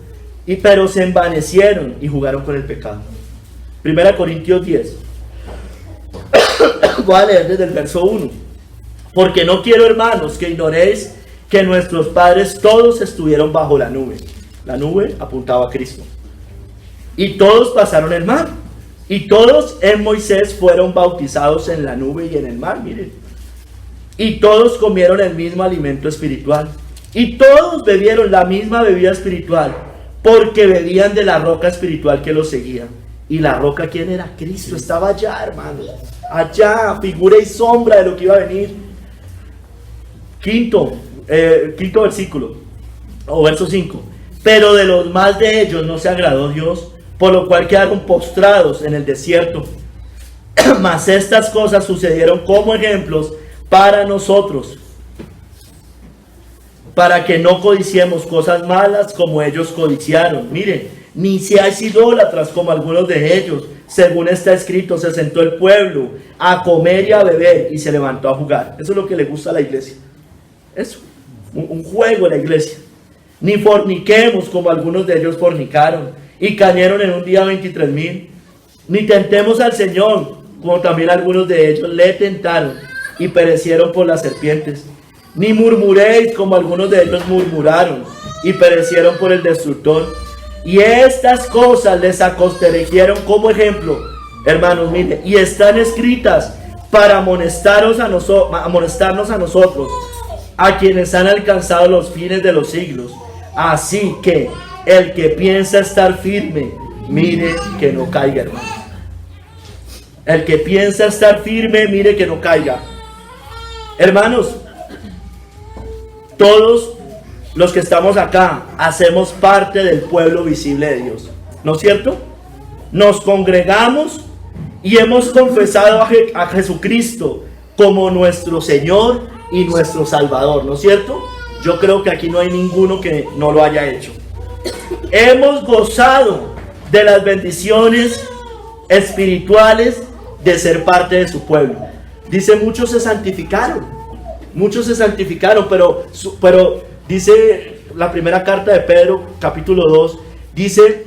pero se envanecieron y jugaron con el pecado. 1 Corintios 10. Voy a leer desde el verso 1. Porque no quiero, hermanos, que ignoréis que nuestros padres todos estuvieron bajo la nube. La nube apuntaba a Cristo. Y todos pasaron el mar. Y todos en Moisés fueron bautizados en la nube y en el mar, miren. Y todos comieron el mismo alimento espiritual, Y todos bebieron la misma bebida espiritual, porque bebían de la roca espiritual que los seguía. ¿Y la roca quién era? Cristo. Estaba allá, hermanos. Allá, figura y sombra de lo que iba a venir. Quinto versículo, o verso 5. Pero de los más de ellos no se agradó Dios, por lo cual quedaron postrados en el desierto. Mas estas cosas sucedieron como ejemplos para nosotros, para que no codiciemos cosas malas como ellos codiciaron. Miren, ni seáis idólatras como algunos de ellos. Según está escrito, se sentó el pueblo a comer y a beber y se levantó a jugar. Eso es lo que le gusta a la iglesia. Eso, un juego a la iglesia. Ni forniquemos como algunos de ellos fornicaron y cayeron en un día 23,000. Ni tentemos al Señor como también algunos de ellos le tentaron y perecieron por las serpientes. Ni murmuréis como algunos de ellos murmuraron y perecieron por el destructor. Y estas cosas les acontecieron como ejemplo, hermanos, miren, y están escritas para amonestarnos a nosotros, a quienes han alcanzado los fines de los siglos. Así que el que piensa estar firme, mire que no caiga, hermano. El que piensa estar firme, mire que no caiga. Hermanos, todos los que estamos acá hacemos parte del pueblo visible de Dios, ¿no es cierto? Nos congregamos y hemos confesado a Jesucristo como nuestro Señor y nuestro Salvador, ¿no es cierto? Yo creo que aquí no hay ninguno que no lo haya hecho. Hemos gozado de las bendiciones espirituales de ser parte de su pueblo. Dice, muchos se santificaron, pero dice la primera carta de Pedro, capítulo 2, dice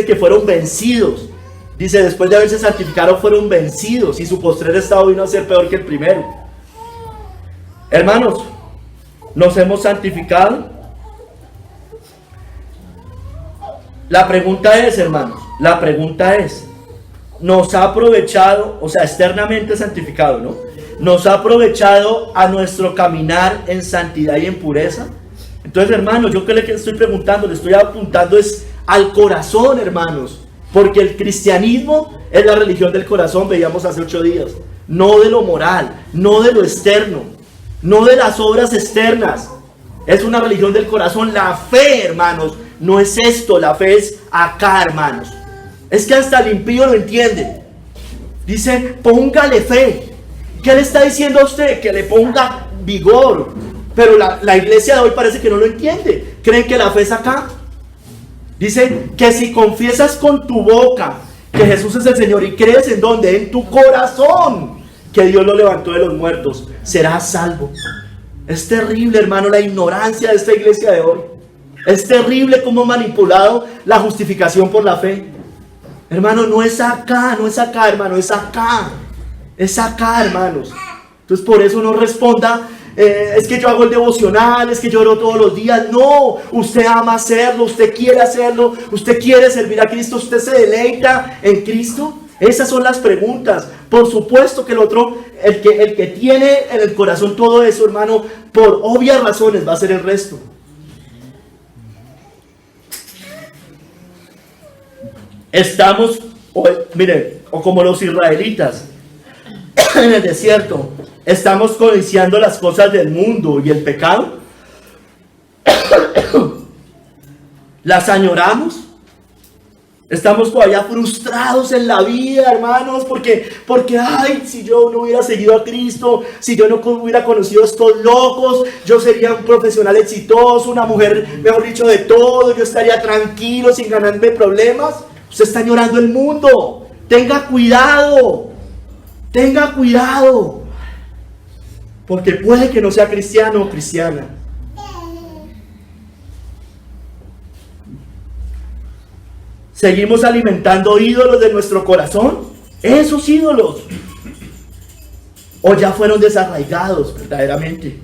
que fueron vencidos. Dice, después de haberse santificado fueron vencidos y su postrer estado vino a ser peor que el primero. Hermanos, nos hemos santificado. La pregunta es, hermanos, ¿nos ha aprovechado, o sea, externamente santificado, ¿no? ¿Nos ha aprovechado a nuestro caminar en santidad y en pureza? Entonces, hermanos, yo que le estoy preguntando, le estoy apuntando es al corazón, hermanos, porque el cristianismo es la religión del corazón, veíamos hace 8 días, no de lo moral, no de lo externo, no de las obras externas. Es una religión del corazón. La fe, hermanos, no es esto, la fe es acá, hermanos. Es que hasta el impío lo entiende. Dice, póngale fe. ¿Qué le está diciendo a usted? Que le ponga vigor. Pero la iglesia de hoy parece que no lo entiende. ¿Creen que la fe es acá? Dice que si confiesas con tu boca que Jesús es el Señor y crees en donde, en tu corazón, que Dios lo levantó de los muertos, serás salvo. Es terrible, hermano, la ignorancia de esta iglesia de hoy. Es terrible cómo ha manipulado la justificación por la fe. Hermano, no es acá, hermano, es acá. Es acá, hermanos. Entonces por eso no responda, es que yo hago el devocional, es que yo oro todos los días. No, usted ama hacerlo, usted quiere servir a Cristo, usted se deleita en Cristo. Esas son las preguntas. Por supuesto que el otro, el que tiene en el corazón todo eso, hermano, por obvias razones va a ser el resto. Estamos, o como los israelitas en el desierto, estamos codiciando las cosas del mundo y el pecado. Las añoramos. Estamos todavía frustrados en la vida, hermanos, porque ay, si yo no hubiera seguido a Cristo, si yo no hubiera conocido a estos locos, yo sería un profesional exitoso, una mujer, mejor dicho, de todo, yo estaría tranquilo sin ganarme problemas. Usted está añorando el mundo. Tenga cuidado, porque puede que no sea cristiano o cristiana. ¿Seguimos alimentando ídolos de nuestro corazón? Esos ídolos. ¿O ya fueron desarraigados verdaderamente?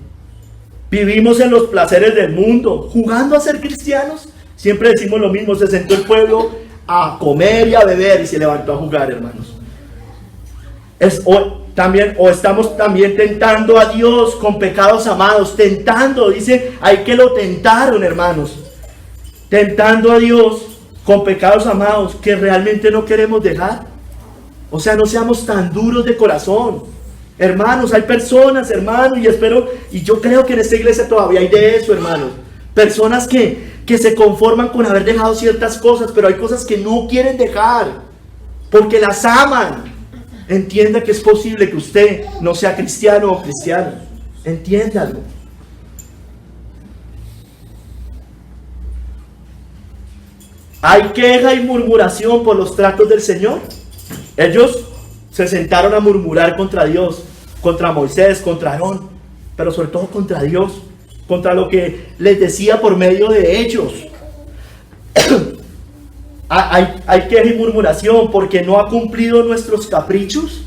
Vivimos en los placeres del mundo, jugando a ser cristianos. Siempre decimos lo mismo, se sentó el pueblo a comer y a beber y se levantó a jugar, hermanos. también, o estamos también tentando a Dios con pecados amados, tentando, dice, hay que lo tentaron, hermanos, tentando a Dios con pecados amados que realmente no queremos dejar. O sea, no seamos tan duros de corazón. Hermanos, hay personas, hermanos, y yo creo que en esta iglesia todavía hay de eso, hermanos. Personas que se conforman con haber dejado ciertas cosas, pero hay cosas que no quieren dejar, porque las aman. Entienda que es posible que usted no sea cristiano o cristiana. Entiéndalo. Hay queja y murmuración por los tratos del Señor. Ellos se sentaron a murmurar contra Dios, contra Moisés, contra Aarón, pero sobre todo contra Dios, contra lo que les decía por medio de ellos. Hay queja y murmuración porque no ha cumplido nuestros caprichos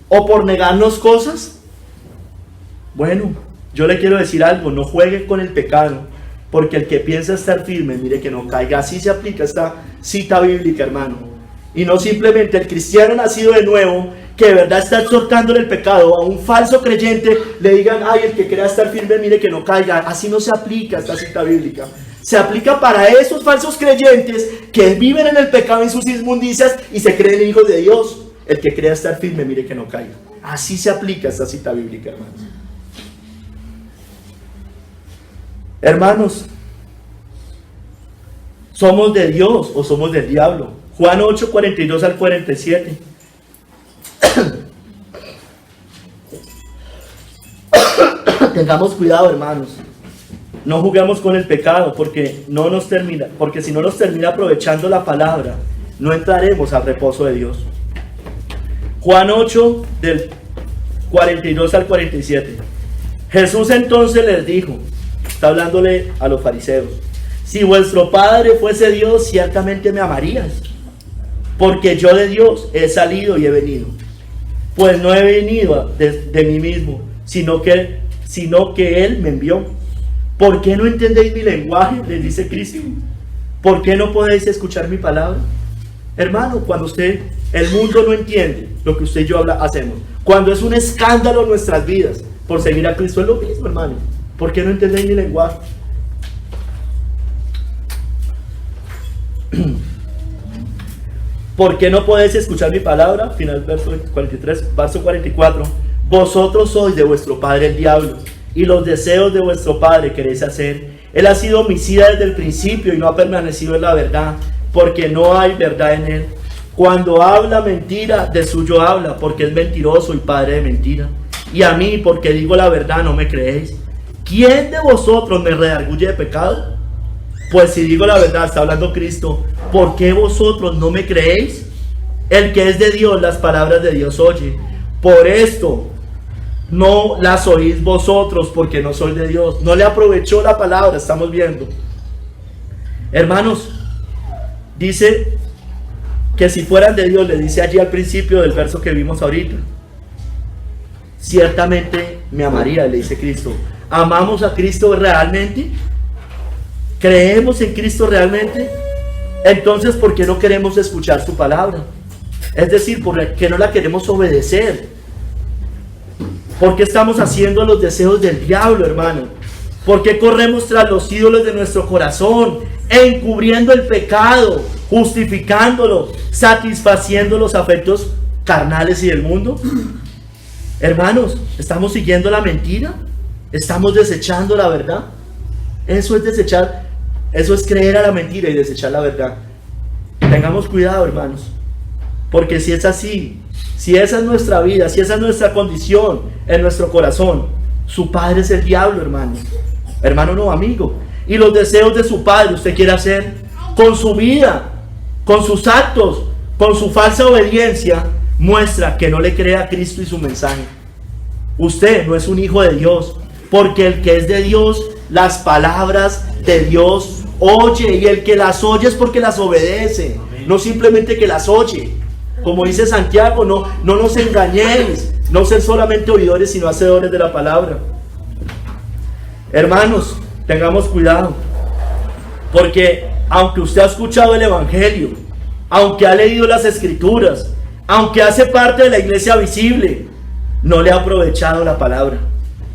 o por negarnos cosas. Bueno, yo le quiero decir algo: no juegue con el pecado, porque el que piensa estar firme, mire que no caiga. Así se aplica esta cita bíblica, hermano. Y no simplemente el cristiano nacido de nuevo, que de verdad está exhortándole el pecado, a un falso creyente le digan, ay, el que crea estar firme, mire que no caiga. Así no se aplica esta cita bíblica. Se aplica para esos falsos creyentes que viven en el pecado, en sus inmundicias, y se creen hijos de Dios. El que crea estar firme, mire que no caiga. Así se aplica esta cita bíblica, hermanos. Hermanos, ¿somos de Dios o somos del diablo? Juan 8, 42 al 47. Tengamos cuidado, hermanos. No juguemos con el pecado, porque si no nos termina aprovechando la palabra, no entraremos al reposo de Dios. Juan 8, del 42 al 47. Jesús entonces les dijo, está hablándole a los fariseos, si vuestro Padre fuese Dios, ciertamente me amarías, porque yo de Dios he salido y he venido. Pues no he venido de mí mismo, sino que Él me envió. ¿Por qué no entendéis mi lenguaje?, les dice Cristo. ¿Por qué no podéis escuchar mi palabra? Hermano, cuando el mundo no entiende lo que usted y yo hacemos, cuando es un escándalo en nuestras vidas por seguir a Cristo, es lo mismo, hermano. ¿Por qué no entendéis mi lenguaje? ¿Por qué no podéis escuchar mi palabra? Final verso 43, verso 44. Vosotros sois de vuestro padre el diablo, y los deseos de vuestro padre queréis hacer. Él ha sido homicida desde el principio y no ha permanecido en la verdad, porque no hay verdad en él. Cuando habla mentira, de suyo habla, porque es mentiroso y padre de mentira. Y a mí, porque digo la verdad, no me creéis. ¿Quién de vosotros me redarguye de pecado? Pues si digo la verdad, está hablando Cristo, ¿por qué vosotros no me creéis? El que es de Dios, las palabras de Dios oye. Por esto no las oís vosotros, porque no soy de Dios. No le aprovechó la palabra, estamos viendo. Hermanos, dice que si fueran de Dios, le dice allí al principio del verso que vimos ahorita, ciertamente me amaría, le dice Cristo. ¿Amamos a Cristo realmente? ¿Creemos en Cristo realmente? Entonces, ¿por qué no queremos escuchar su palabra? Es decir, ¿por qué no la queremos obedecer? ¿Por qué estamos haciendo los deseos del diablo, hermano? ¿Por qué corremos tras los ídolos de nuestro corazón, encubriendo el pecado, justificándolo, satisfaciendo los afectos carnales y del mundo? Hermanos, ¿estamos siguiendo la mentira? ¿Estamos desechando la verdad? Eso es desechar, eso es creer a la mentira y desechar la verdad. Tengamos cuidado, hermanos, porque si es así, si esa es nuestra vida, si esa es nuestra condición en nuestro corazón, su padre es el diablo, hermano. Hermano, no, amigo. Y los deseos de su padre usted quiere hacer con su vida, con sus actos, con su falsa obediencia, muestra que no le cree a Cristo y su mensaje. Usted no es un hijo de Dios, porque el que es de Dios, las palabras de Dios oye, y el que las oye es porque las obedece, no simplemente que las oye. Como dice Santiago, no nos engañéis, no ser solamente oidores, sino hacedores de la palabra. Hermanos, tengamos cuidado, porque aunque usted ha escuchado el Evangelio, aunque ha leído las Escrituras, aunque hace parte de la iglesia visible, no le ha aprovechado la palabra.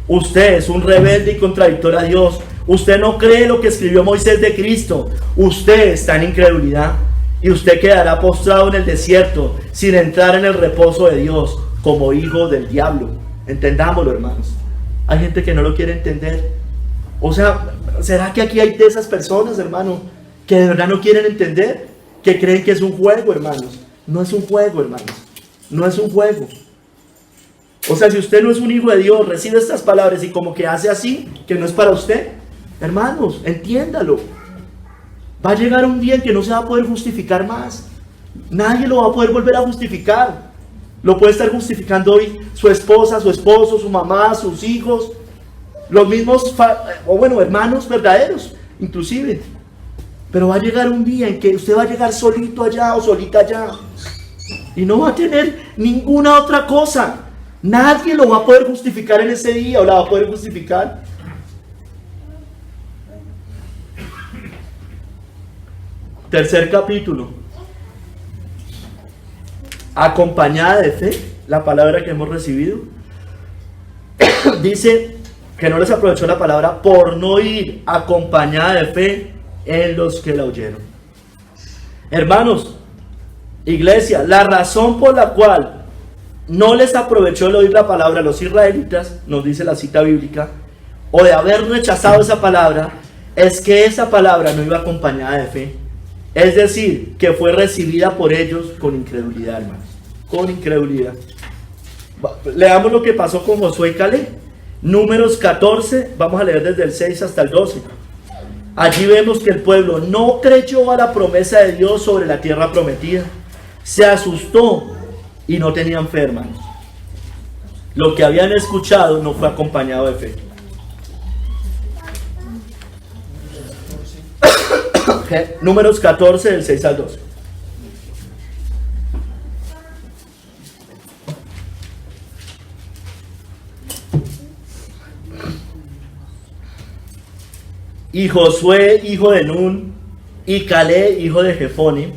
Usted es un rebelde y contradictor a Dios. Usted no cree lo que escribió Moisés de Cristo. Usted está en incredulidad y usted quedará postrado en el desierto sin entrar en el reposo de Dios como hijo del diablo. Entendámoslo, hermanos. Hay gente que no lo quiere entender. O sea, ¿será que aquí hay de esas personas, hermano, que de verdad no quieren entender? Que creen que es un juego, hermanos. No es un juego, hermanos. No es un juego. O sea, si usted no es un hijo de Dios, recibe estas palabras y como que hace así, que no es para usted, hermanos, entiéndalo. Va a llegar un día en que no se va a poder justificar más. Nadie lo va a poder volver a justificar. Lo puede estar justificando hoy su esposa, su esposo, su mamá, sus hijos, los mismos, hermanos verdaderos, inclusive. Pero va a llegar un día en que usted va a llegar solito allá o solita allá y no va a tener ninguna otra cosa. Nadie lo va a poder justificar en ese día o la va a poder justificar. Tercer capítulo. Acompañada de fe, la palabra que hemos recibido. Dice que no les aprovechó la palabra por no ir acompañada de fe en los que la oyeron. Hermanos, iglesia, la razón por la cual no les aprovechó el oír la palabra a los israelitas, nos dice la cita bíblica, o de haber rechazado esa palabra, es que esa palabra no iba acompañada de fe. Es decir, que fue recibida por ellos con incredulidad, hermanos. Con incredulidad. Leamos lo que pasó con Josué y Caleb. Números 14, vamos a leer desde el 6 hasta el 12. Allí vemos que el pueblo no creyó a la promesa de Dios sobre la tierra prometida. Se asustó y no tenían fe, hermanos. Lo que habían escuchado no fue acompañado de fe. Números 14, del 6 al 12. Y Josué, hijo de Nun, y Caleb, hijo de Jefone,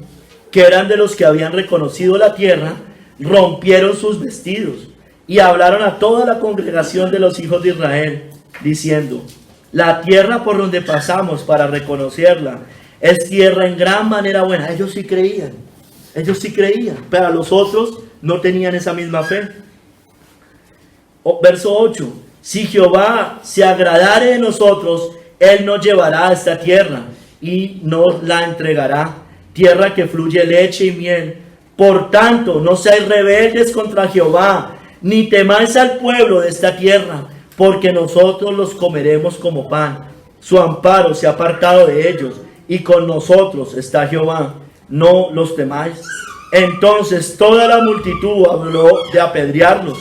que eran de los que habían reconocido la tierra, rompieron sus vestidos y hablaron a toda la congregación de los hijos de Israel, diciendo: la tierra por donde pasamos para reconocerla es tierra en gran manera buena. Ellos sí creían, pero los otros no tenían esa misma fe. Verso 8: si Jehová se agradare de nosotros, Él nos llevará a esta tierra y nos la entregará, tierra que fluye leche y miel. Por tanto, no seáis rebeldes contra Jehová, ni temáis al pueblo de esta tierra, porque nosotros los comeremos como pan. Su amparo se ha apartado de ellos, y con nosotros está Jehová. No los temáis. Entonces toda la multitud habló de apedrearlos,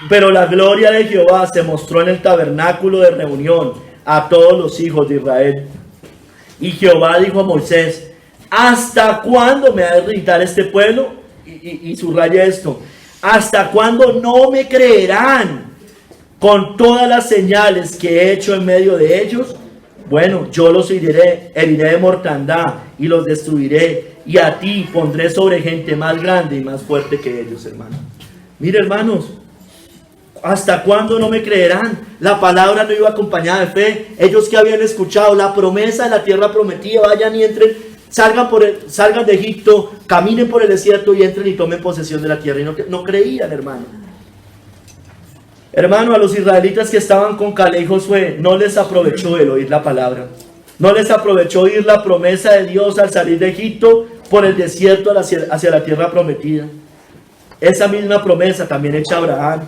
pero la gloria de Jehová se mostró en el tabernáculo de reunión a todos los hijos de Israel. Y Jehová dijo a Moisés: ¿hasta cuándo me ha de irritar este pueblo? Y subraya esto: ¿hasta cuándo no me creerán con todas las señales que he hecho en medio de ellos? Bueno, yo los heriré de mortandad y los destruiré, y a ti pondré sobre gente más grande y más fuerte que ellos, hermanos. Mire, hermanos, ¿hasta cuándo no me creerán? La palabra no iba acompañada de fe. Ellos que habían escuchado la promesa de la tierra prometida, vayan y entren, salgan de Egipto, caminen por el desierto y entren y tomen posesión de la tierra. Y no creían, hermano. Hermano, a los israelitas que estaban con Caleb y Josué no les aprovechó el oír la palabra. No les aprovechó oír la promesa de Dios al salir de Egipto por el desierto hacia la tierra prometida. Esa misma promesa también hecha a Abraham.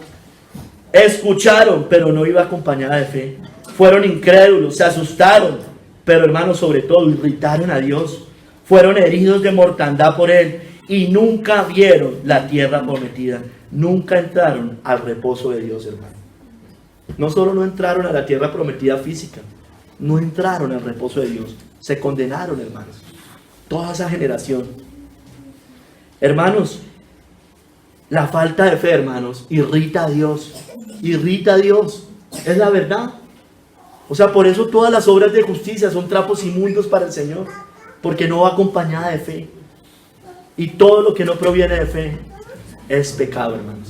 Escucharon, pero no iba acompañada de fe. Fueron incrédulos, se asustaron, pero hermanos, sobre todo irritaron a Dios. Fueron heridos de mortandad por Él y nunca vieron la tierra prometida. Nunca entraron al reposo de Dios, hermano. No solo no entraron a la tierra prometida física, no entraron al reposo de Dios. Se condenaron, hermanos. Toda esa generación. Hermanos, la falta de fe, hermanos, irrita a Dios. Irrita a Dios. Es la verdad. O sea, por eso todas las obras de justicia son trapos inmundos para el Señor. Porque no va acompañada de fe. Y todo lo que no proviene de fe es pecado, hermanos.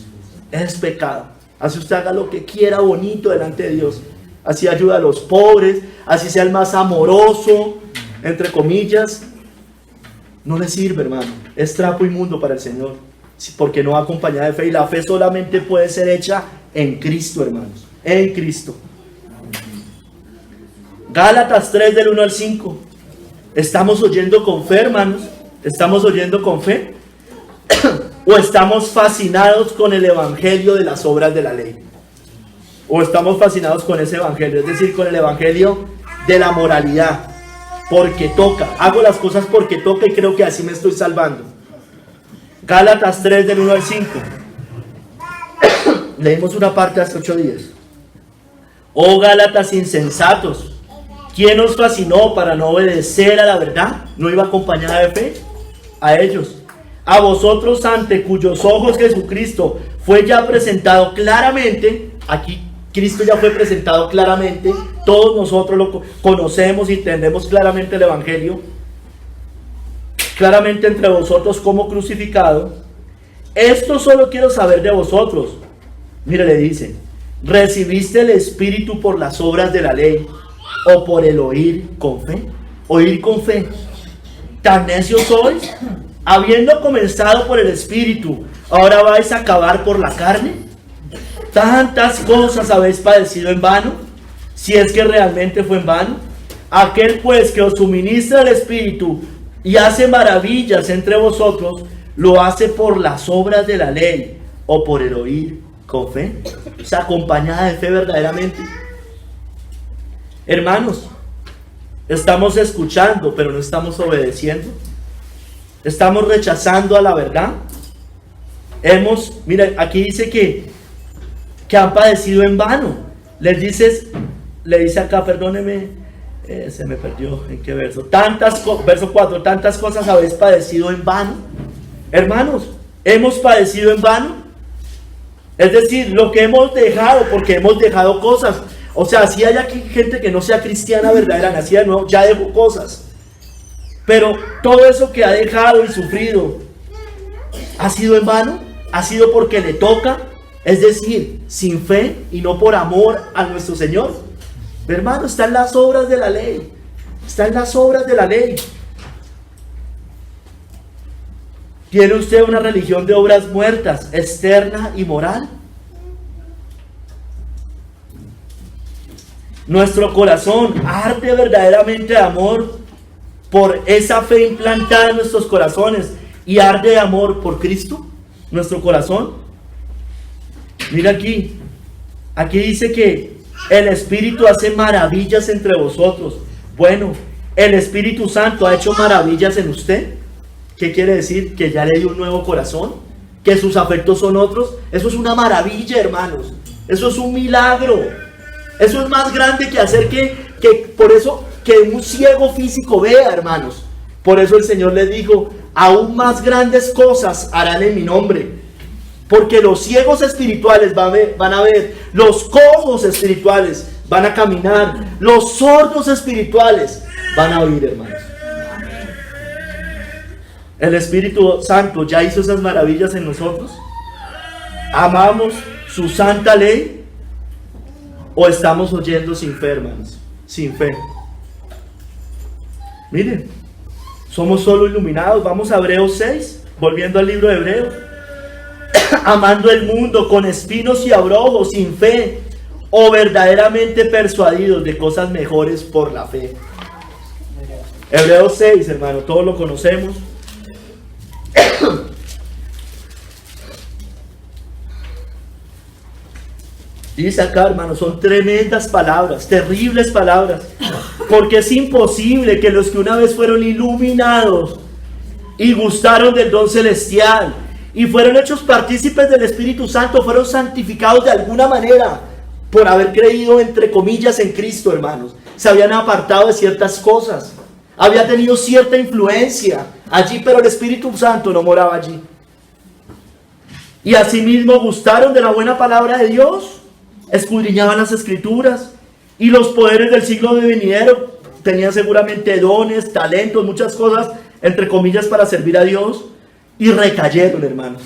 Es pecado. Así usted haga lo que quiera bonito delante de Dios. Así ayuda a los pobres, así sea el más amoroso, entre comillas. No le sirve, hermano. Es trapo inmundo para el Señor, porque no va acompañada de fe. Y la fe solamente puede ser hecha en Cristo, hermanos. En Cristo. Gálatas 3 del 1 al 5. ¿Estamos oyendo con fe, hermanos? ¿Estamos oyendo con fe? ¿O estamos fascinados con el evangelio de las obras de la ley? ¿O estamos fascinados con ese evangelio? Es decir, con el evangelio de la moralidad. Porque toca. Hago las cosas porque toca y creo que así me estoy salvando. Gálatas 3 del 1 al 5. Leímos una parte hasta 8:10. Oh Gálatas insensatos, ¿quién os fascinó para no obedecer a la verdad? ¿No iba acompañada de fe? A ellos. A vosotros, ante cuyos ojos Jesucristo fue ya presentado claramente. Aquí Cristo ya fue presentado claramente. Todos nosotros lo conocemos y entendemos claramente el evangelio. Claramente entre vosotros como crucificado. Esto solo quiero saber de vosotros. Mire, le dice: ¿recibiste el Espíritu por las obras de la ley o por el oír con fe? Oír con fe. ¿Tan necios sois? Habiendo comenzado por el Espíritu, ¿ahora vais a acabar por la carne? ¿Tantas cosas habéis padecido en vano? Si es que realmente fue en vano. Aquel pues que os suministra el Espíritu y hace maravillas entre vosotros, ¿lo hace por las obras de la ley o por el oír con fe? O sea, acompañada de fe verdaderamente. Hermanos, estamos escuchando, pero no estamos obedeciendo. Estamos rechazando a la verdad. Mira, aquí dice que han padecido en vano. Le dice acá, perdóneme, se me perdió, ¿en qué verso? Verso 4, tantas cosas habéis padecido en vano. Hermanos, ¿hemos padecido en vano? Es decir, lo que hemos dejado, porque hemos dejado cosas. O sea, si hay aquí gente que no sea cristiana verdadera, nacida de nuevo, ya dejó cosas. Pero todo eso que ha dejado y sufrido, ¿ha sido en vano? ¿Ha sido porque le toca? Es decir, sin fe y no por amor a nuestro Señor. Hermano, está en las obras de la ley. Está en las obras de la ley. ¿Tiene usted una religión de obras muertas, externa y moral? Nuestro corazón arde verdaderamente de amor por esa fe implantada en nuestros corazones, y arde de amor por Cristo, nuestro corazón. Mira aquí dice que el Espíritu hace maravillas entre vosotros. Bueno, el Espíritu Santo ha hecho maravillas en usted. ¿Qué quiere decir? Que ya le dio un nuevo corazón, que sus afectos son otros. Eso es una maravilla, hermanos. Eso es un milagro. Eso es más grande que hacer que por eso que un ciego físico vea, hermanos. Por eso el Señor les dijo: aún más grandes cosas harán en mi nombre. Porque los ciegos espirituales van a ver, los cojos espirituales van a caminar, los sordos espirituales van a oír, hermanos. El Espíritu Santo ya hizo esas maravillas en nosotros. ¿Amamos su santa ley? ¿O estamos oyendo sin fe, hermanos? Sin fe. Miren, somos solo iluminados. Vamos a Hebreos 6, volviendo al libro de Hebreos. Amando el mundo con espinos y abrojos, sin fe, o verdaderamente persuadidos de cosas mejores por la fe. Hebreos 6, hermano, todos lo conocemos. Dice acá, hermano, son tremendas palabras, terribles palabras, porque es imposible que los que una vez fueron iluminados y gustaron del don celestial y fueron hechos partícipes del Espíritu Santo, fueron santificados de alguna manera por haber creído, entre comillas, en Cristo, hermanos. Se habían apartado de ciertas cosas, había tenido cierta influencia allí, pero el Espíritu Santo no moraba allí. Y asimismo gustaron de la buena palabra de Dios, escudriñaban las Escrituras y los poderes del siglo de venidero. Tenían seguramente dones, talentos, muchas cosas, entre comillas, para servir a Dios, y recayeron, hermanos.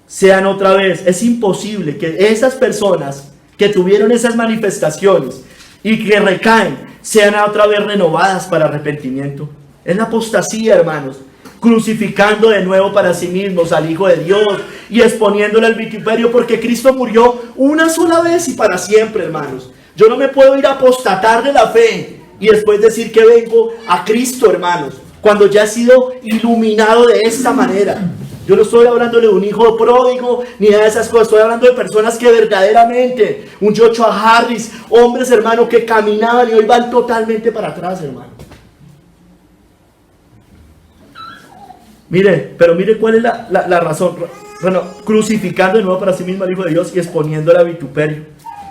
sean otra vez. Es imposible que esas personas que tuvieron esas manifestaciones y que recaen, sean otra vez renovadas para arrepentimiento. Es la apostasía, hermanos. Crucificando de nuevo para sí mismos al Hijo de Dios y exponiéndole al vituperio, porque Cristo murió una sola vez y para siempre, hermanos. Yo no me puedo ir a apostatar de la fe y después decir que vengo a Cristo, hermanos, cuando ya he sido iluminado de esta manera. Yo no estoy hablando de un hijo pródigo ni de esas cosas. Estoy hablando de personas que verdaderamente, un Joshua Harris, hombres, hermano, que caminaban y hoy van totalmente para atrás, hermano. Mire, pero mire cuál es la razón. Bueno, crucificando de nuevo para sí mismo al Hijo de Dios y exponiéndole a vituperio.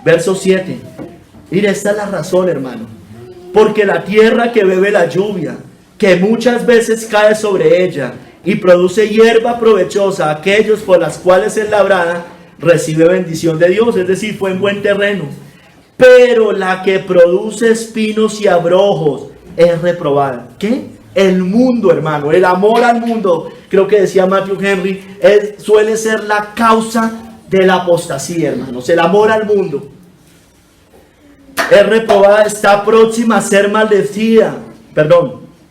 Verso 7. Mire, esta es la razón, hermano. Porque la tierra que bebe la lluvia, que muchas veces cae sobre ella y produce hierba provechosa a aquellos por las cuales es labrada, recibe bendición de Dios, es decir, fue en buen terreno. Pero la que produce espinos y abrojos es reprobada. ¿Qué? El mundo, hermano, el amor al mundo, creo que decía Matthew Henry, suele ser la causa de la apostasía, hermanos. El amor al mundo es reprobada, está próxima a ser maldecida,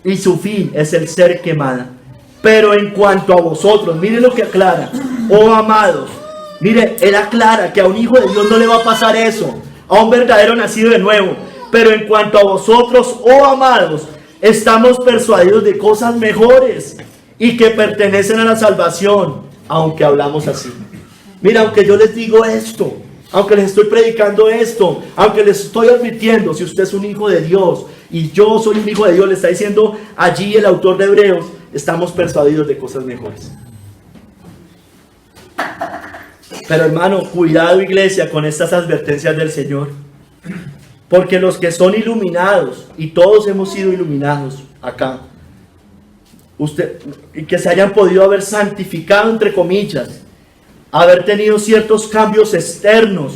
y su fin es el ser quemada. Pero en cuanto a vosotros, miren lo que aclara: oh amados, mire, él aclara que a un hijo de Dios no le va a pasar eso, a un verdadero nacido de nuevo. Pero en cuanto a vosotros, oh amados, estamos persuadidos de cosas mejores y que pertenecen a la salvación, aunque hablamos así. Mira, aunque yo les digo esto, aunque les estoy predicando esto, aunque les estoy advirtiendo, si usted es un hijo de Dios y yo soy un hijo de Dios, le está diciendo allí el autor de Hebreos, estamos persuadidos de cosas mejores. Pero hermano, cuidado, iglesia, con estas advertencias del Señor. Porque los que son iluminados, y todos hemos sido iluminados acá, y que se hayan podido haber santificado, entre comillas, haber tenido ciertos cambios externos,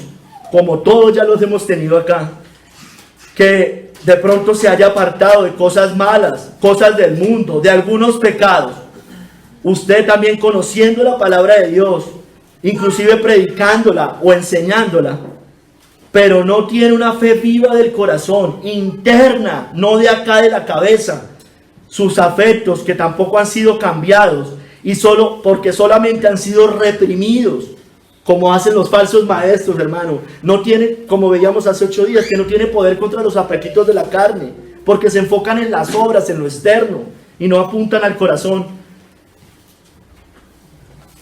como todos ya los hemos tenido acá, que de pronto se haya apartado de cosas malas, cosas del mundo, de algunos pecados. Usted también, conociendo la palabra de Dios, inclusive predicándola o enseñándola, pero no tiene una fe viva del corazón, interna, no de acá de la cabeza, sus afectos que tampoco han sido cambiados, y porque solamente han sido reprimidos, como hacen los falsos maestros, hermano. No tiene, como veíamos hace 8 días, que no tiene poder contra los apetitos de la carne, porque se enfocan en las obras, en lo externo, y no apuntan al corazón.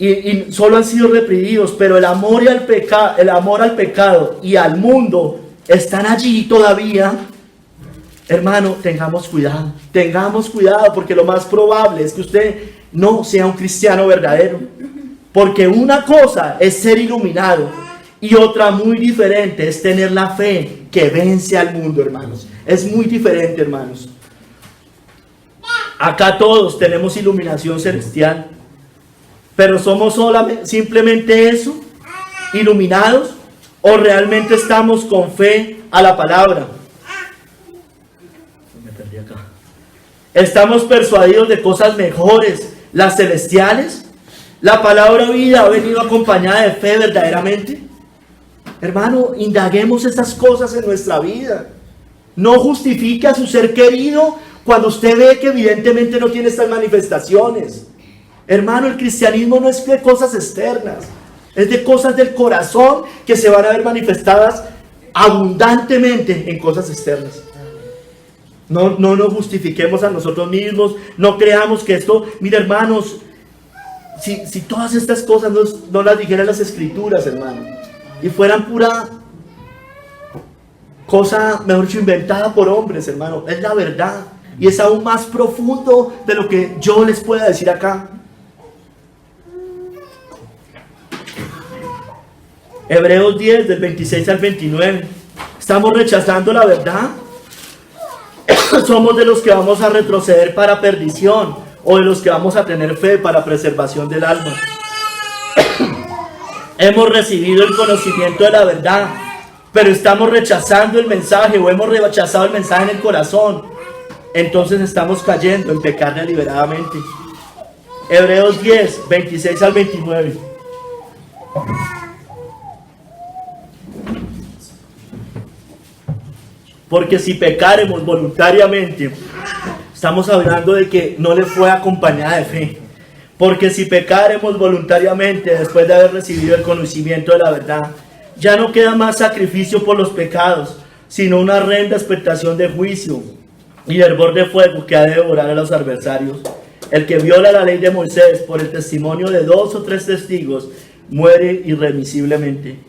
Y solo han sido reprimidos, pero el amor al pecado y al mundo están allí todavía. Hermano, tengamos cuidado, porque lo más probable es que usted no sea un cristiano verdadero. Porque una cosa es ser iluminado y otra muy diferente es tener la fe que vence al mundo, hermanos. Es muy diferente, hermanos. Acá todos tenemos iluminación celestial, pero ¿somos simplemente eso, iluminados? ¿O realmente estamos con fe a la palabra? Me perdí acá. ¿Estamos persuadidos de cosas mejores, las celestiales? ¿La palabra vida ha venido acompañada de fe verdaderamente? Hermano, indaguemos estas cosas en nuestra vida. No justifique a su ser querido cuando usted ve que evidentemente no tiene estas manifestaciones. Hermano, el cristianismo no es de cosas externas, es de cosas del corazón que se van a ver manifestadas abundantemente en cosas externas. No nos justifiquemos a nosotros mismos, no creamos que esto, mira, hermanos, si todas estas cosas no las dijeran las escrituras, hermano, y fueran pura cosa, mejor dicho, inventada por hombres, hermano, es la verdad, y es aún más profundo de lo que yo les pueda decir acá. Hebreos 10, del 26 al 29. ¿Estamos rechazando la verdad? ¿Somos de los que vamos a retroceder para perdición o de los que vamos a tener fe para preservación del alma? Hemos recibido el conocimiento de la verdad, pero estamos rechazando el mensaje o hemos rechazado el mensaje en el corazón. Entonces estamos cayendo en pecar deliberadamente. Hebreos 10, 26 al 29. Porque si pecaremos voluntariamente, estamos hablando de que no le fue acompañada de fe. Porque si pecaremos voluntariamente después de haber recibido el conocimiento de la verdad, ya no queda más sacrificio por los pecados, sino una horrenda expectación de juicio y hervor de fuego que ha de devorar a los adversarios. El que viola la ley de Moisés por el testimonio de 2 o 3 testigos muere irremisiblemente.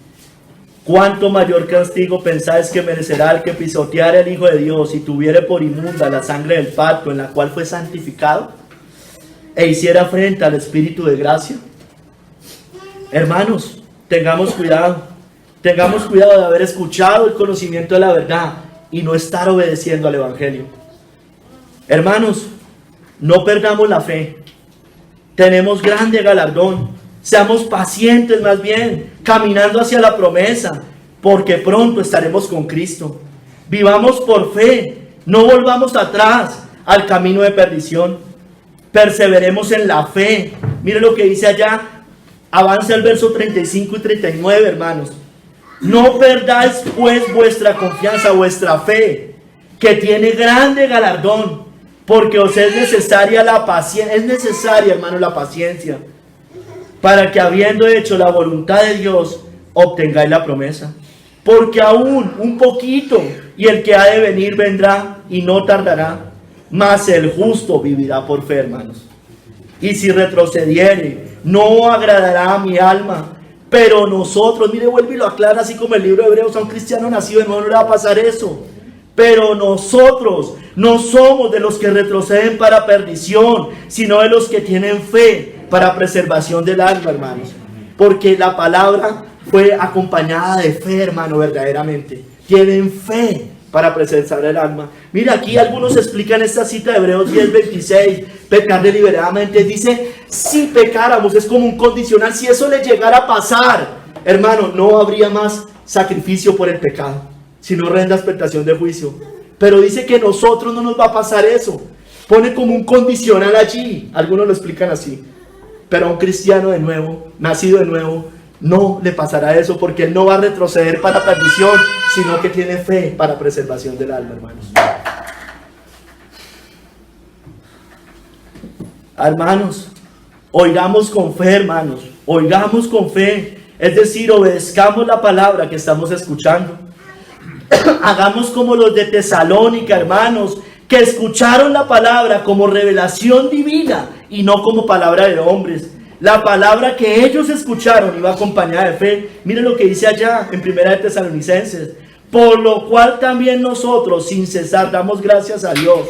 ¿Cuánto mayor castigo pensáis que merecerá el que pisoteare al Hijo de Dios y tuviere por inmunda la sangre del pacto en la cual fue santificado e hiciera afrenta al Espíritu de gracia? Hermanos, tengamos cuidado de haber escuchado el conocimiento de la verdad y no estar obedeciendo al Evangelio. Hermanos, no perdamos la fe, tenemos grande galardón. Seamos pacientes más bien, caminando hacia la promesa, porque pronto estaremos con Cristo. Vivamos por fe, no volvamos atrás al camino de perdición. Perseveremos en la fe. Mire lo que dice allá, avanza el verso 35 y 39, hermanos. No perdáis pues vuestra confianza, vuestra fe, que tiene grande galardón, porque os es necesaria la paciencia. Es necesaria, hermano, la paciencia, para que habiendo hecho la voluntad de Dios, obtengáis la promesa. Porque aún un poquito, y el que ha de venir vendrá, y no tardará, mas el justo vivirá por fe, hermanos. Y si retrocediere, no agradará a mi alma. Pero nosotros, mire, vuelve y lo aclara, así como el libro de Hebreos, a un cristiano nacido de nuevo no le va a pasar eso. Pero nosotros no somos de los que retroceden para perdición, sino de los que tienen fe para preservación del alma, hermanos. Porque la palabra fue acompañada de fe, hermano, verdaderamente. Tienen fe para preservar el alma. Mira, aquí algunos explican esta cita de Hebreos 10:26, pecar deliberadamente. Dice, si pecáramos, es como un condicional. Si eso le llegara a pasar, hermano, no habría más sacrificio por el pecado, sino horrenda expectación de juicio. Pero dice que nosotros no nos va a pasar eso. Pone como un condicional allí. Algunos lo explican así. Pero a un cristiano de nuevo, nacido de nuevo, no le pasará eso, porque él no va a retroceder para perdición, sino que tiene fe para preservación del alma, hermanos. Hermanos, oigamos con fe, hermanos, oigamos con fe, es decir, obedezcamos la palabra que estamos escuchando. Hagamos como los de Tesalónica, hermanos, que escucharon la palabra como revelación divina y no como palabra de hombres. La palabra que ellos escucharon iba acompañada de fe. Miren lo que dice allá en 1 de Tesalonicenses. Por lo cual también nosotros sin cesar damos gracias a Dios,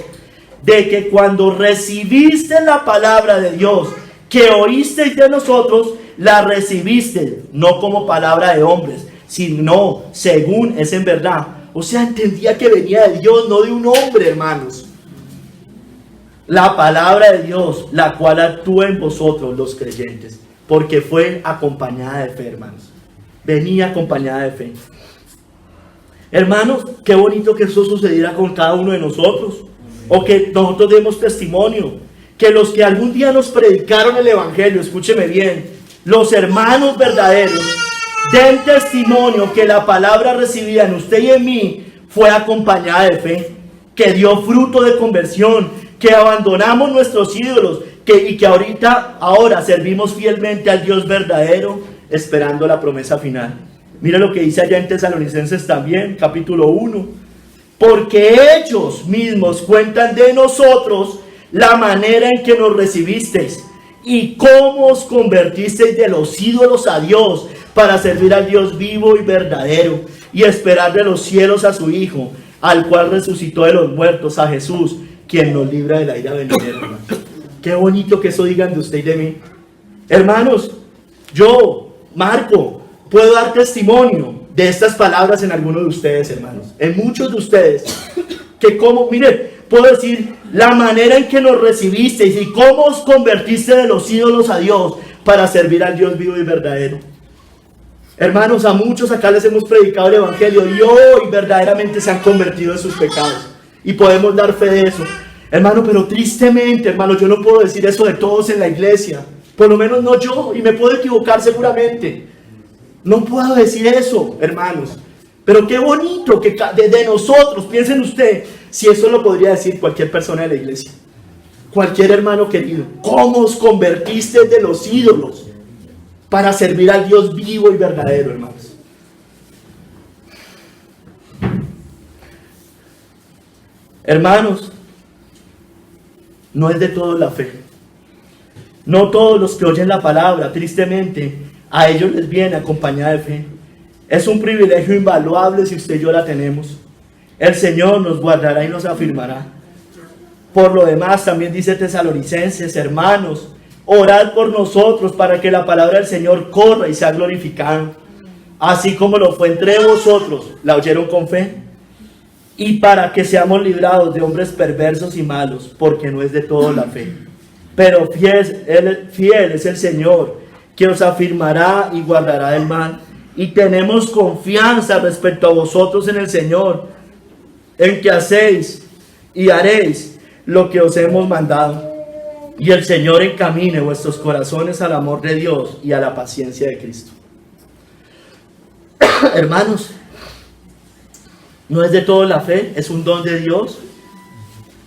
de que cuando recibiste la palabra de Dios, que oísteis de nosotros, la recibiste no como palabra de hombres, sino según es en verdad. O sea, entendía que venía de Dios, no de un hombre, hermanos. La palabra de Dios, la cual actúa en vosotros los creyentes, porque fue acompañada de fe, hermanos. Venía acompañada de fe. Hermanos, qué bonito que eso sucediera con cada uno de nosotros, o que nosotros demos testimonio, que los que algún día nos predicaron el evangelio, escúcheme bien, los hermanos verdaderos, den testimonio que la palabra recibida en usted y en mí fue acompañada de fe, que dio fruto de conversión, que abandonamos nuestros ídolos, y que ahora servimos fielmente al Dios verdadero, esperando la promesa final. Mira lo que dice allá en Tesalonicenses también, capítulo 1. Porque ellos mismos cuentan de nosotros la manera en que nos recibisteis y cómo os convertisteis de los ídolos a Dios para servir al Dios vivo y verdadero y esperar de los cielos a su Hijo, al cual resucitó de los muertos, a Jesús, quien nos libra de la ira venidera. Qué bonito que eso digan de usted y de mí. Hermanos, yo, Marco, puedo dar testimonio de estas palabras en algunos de ustedes, hermanos, en muchos de ustedes, que como, miren, puedo decir la manera en que nos recibisteis y cómo os convertiste de los ídolos a Dios para servir al Dios vivo y verdadero. Hermanos, a muchos acá les hemos predicado el evangelio y hoy verdaderamente se han convertido de sus pecados y podemos dar fe de eso, hermano. Pero tristemente, hermano, yo no puedo decir eso de todos en la iglesia, por lo menos no yo, y me puedo equivocar seguramente. No puedo decir eso, hermanos. Pero qué bonito que de nosotros, piensen usted, si eso lo podría decir cualquier persona de la iglesia, cualquier hermano querido. ¿Cómo os convertiste de los ídolos para servir al Dios vivo y verdadero, hermanos? Hermanos, no es de todos la fe. No todos los que oyen la palabra, tristemente, a ellos les viene acompañada de fe. Es un privilegio invaluable si usted y yo la tenemos. El Señor nos guardará y nos afirmará. Por lo demás, también dice Tesalonicenses, hermanos, orad por nosotros para que la palabra del Señor corra y sea glorificada, así como lo fue entre vosotros, la oyeron con fe, y para que seamos librados de hombres perversos y malos, porque no es de todo la fe. Pero fiel es el Señor, que os afirmará y guardará del mal. Y tenemos confianza respecto a vosotros en el Señor, en que hacéis y haréis lo que os hemos mandado. Y el Señor encamine vuestros corazones al amor de Dios y a la paciencia de Cristo. Hermanos, no es de todo la fe, es un don de Dios.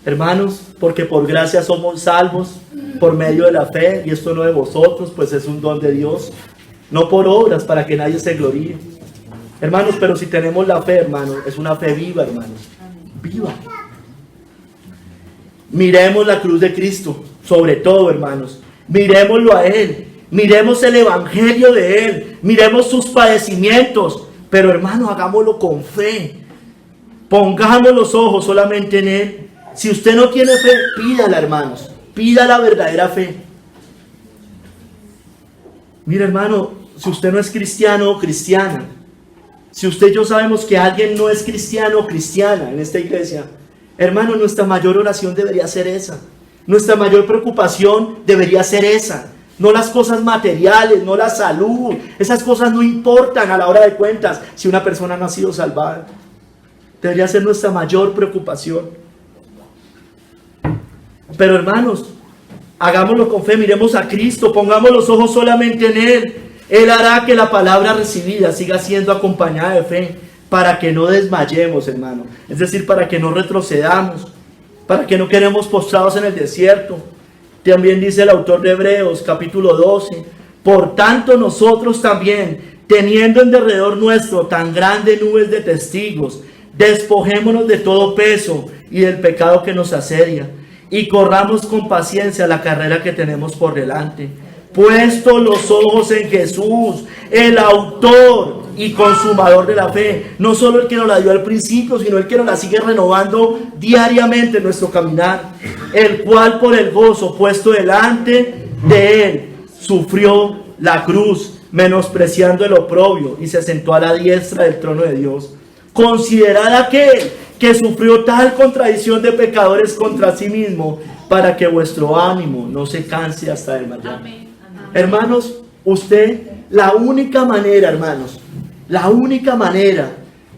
Hermanos, porque por gracia somos salvos por medio de la fe, y esto no de vosotros, pues es un don de Dios, no por obras para que nadie se gloríe. Hermanos, pero si tenemos la fe, hermanos, es una fe viva, hermanos, viva. Miremos la cruz de Cristo, sobre todo, hermanos, miremoslo a Él, miremos el evangelio de Él, miremos sus padecimientos, pero hermanos, hagámoslo con fe, pongamos los ojos solamente en Él. Si usted no tiene fe, pídala, hermanos, pida la verdadera fe. Mira, hermano, si usted no es cristiano o cristiana, si usted y yo sabemos que alguien no es cristiano o cristiana en esta iglesia, hermano, nuestra mayor oración debería ser esa. Nuestra mayor preocupación debería ser esa. No las cosas materiales, no la salud. Esas cosas no importan a la hora de cuentas si una persona no ha sido salvada. Debería ser nuestra mayor preocupación. Pero hermanos, hagámoslo con fe, miremos a Cristo, pongamos los ojos solamente en Él. Él hará que la palabra recibida siga siendo acompañada de fe, para que no desmayemos, hermano. Es decir, para que no retrocedamos, para que no quedemos postrados en el desierto. También dice el autor de Hebreos, capítulo 12, por tanto nosotros también, teniendo en derredor nuestro tan grandes nubes de testigos, despojémonos de todo peso y del pecado que nos asedia, y corramos con paciencia la carrera que tenemos por delante, puesto los ojos en Jesús, el autor y consumador de la fe, no solo el que nos la dio al principio, sino el que nos la sigue renovando diariamente en nuestro caminar, el cual por el gozo puesto delante de Él sufrió la cruz, menospreciando el oprobio, y se sentó a la diestra del trono de Dios. Considerad aquel que sufrió tal contradicción de pecadores contra sí mismo, para que vuestro ánimo no se canse hasta desmayar. Hermanos, usted, la única manera, hermanos, la única manera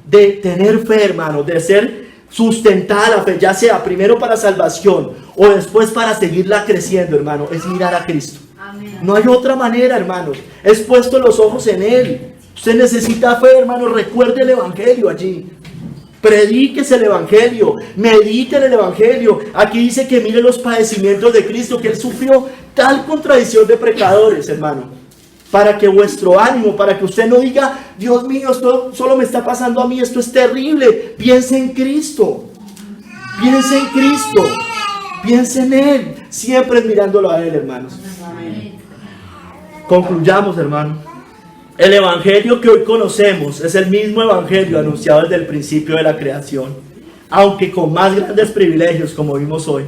de tener fe, hermanos, de ser sustentada la fe, ya sea primero para salvación o después para seguirla creciendo, hermano, es mirar a Cristo. No hay otra manera, hermanos. Es puesto los ojos en Él. Usted necesita fe, hermanos. Recuerde el evangelio allí. Predíquese el evangelio, medite en el evangelio. Aquí dice que mire los padecimientos de Cristo, que Él sufrió tal contradicción de pecadores, hermano, para que vuestro ánimo, para que usted no diga, Dios mío, esto solo me está pasando a mí, esto es terrible. Piense en Cristo, piense en Cristo, piense en Él, siempre mirándolo a Él, hermanos. Concluyamos, hermano. El evangelio que hoy conocemos es el mismo evangelio anunciado desde el principio de la creación, aunque con más grandes privilegios, como vimos hoy.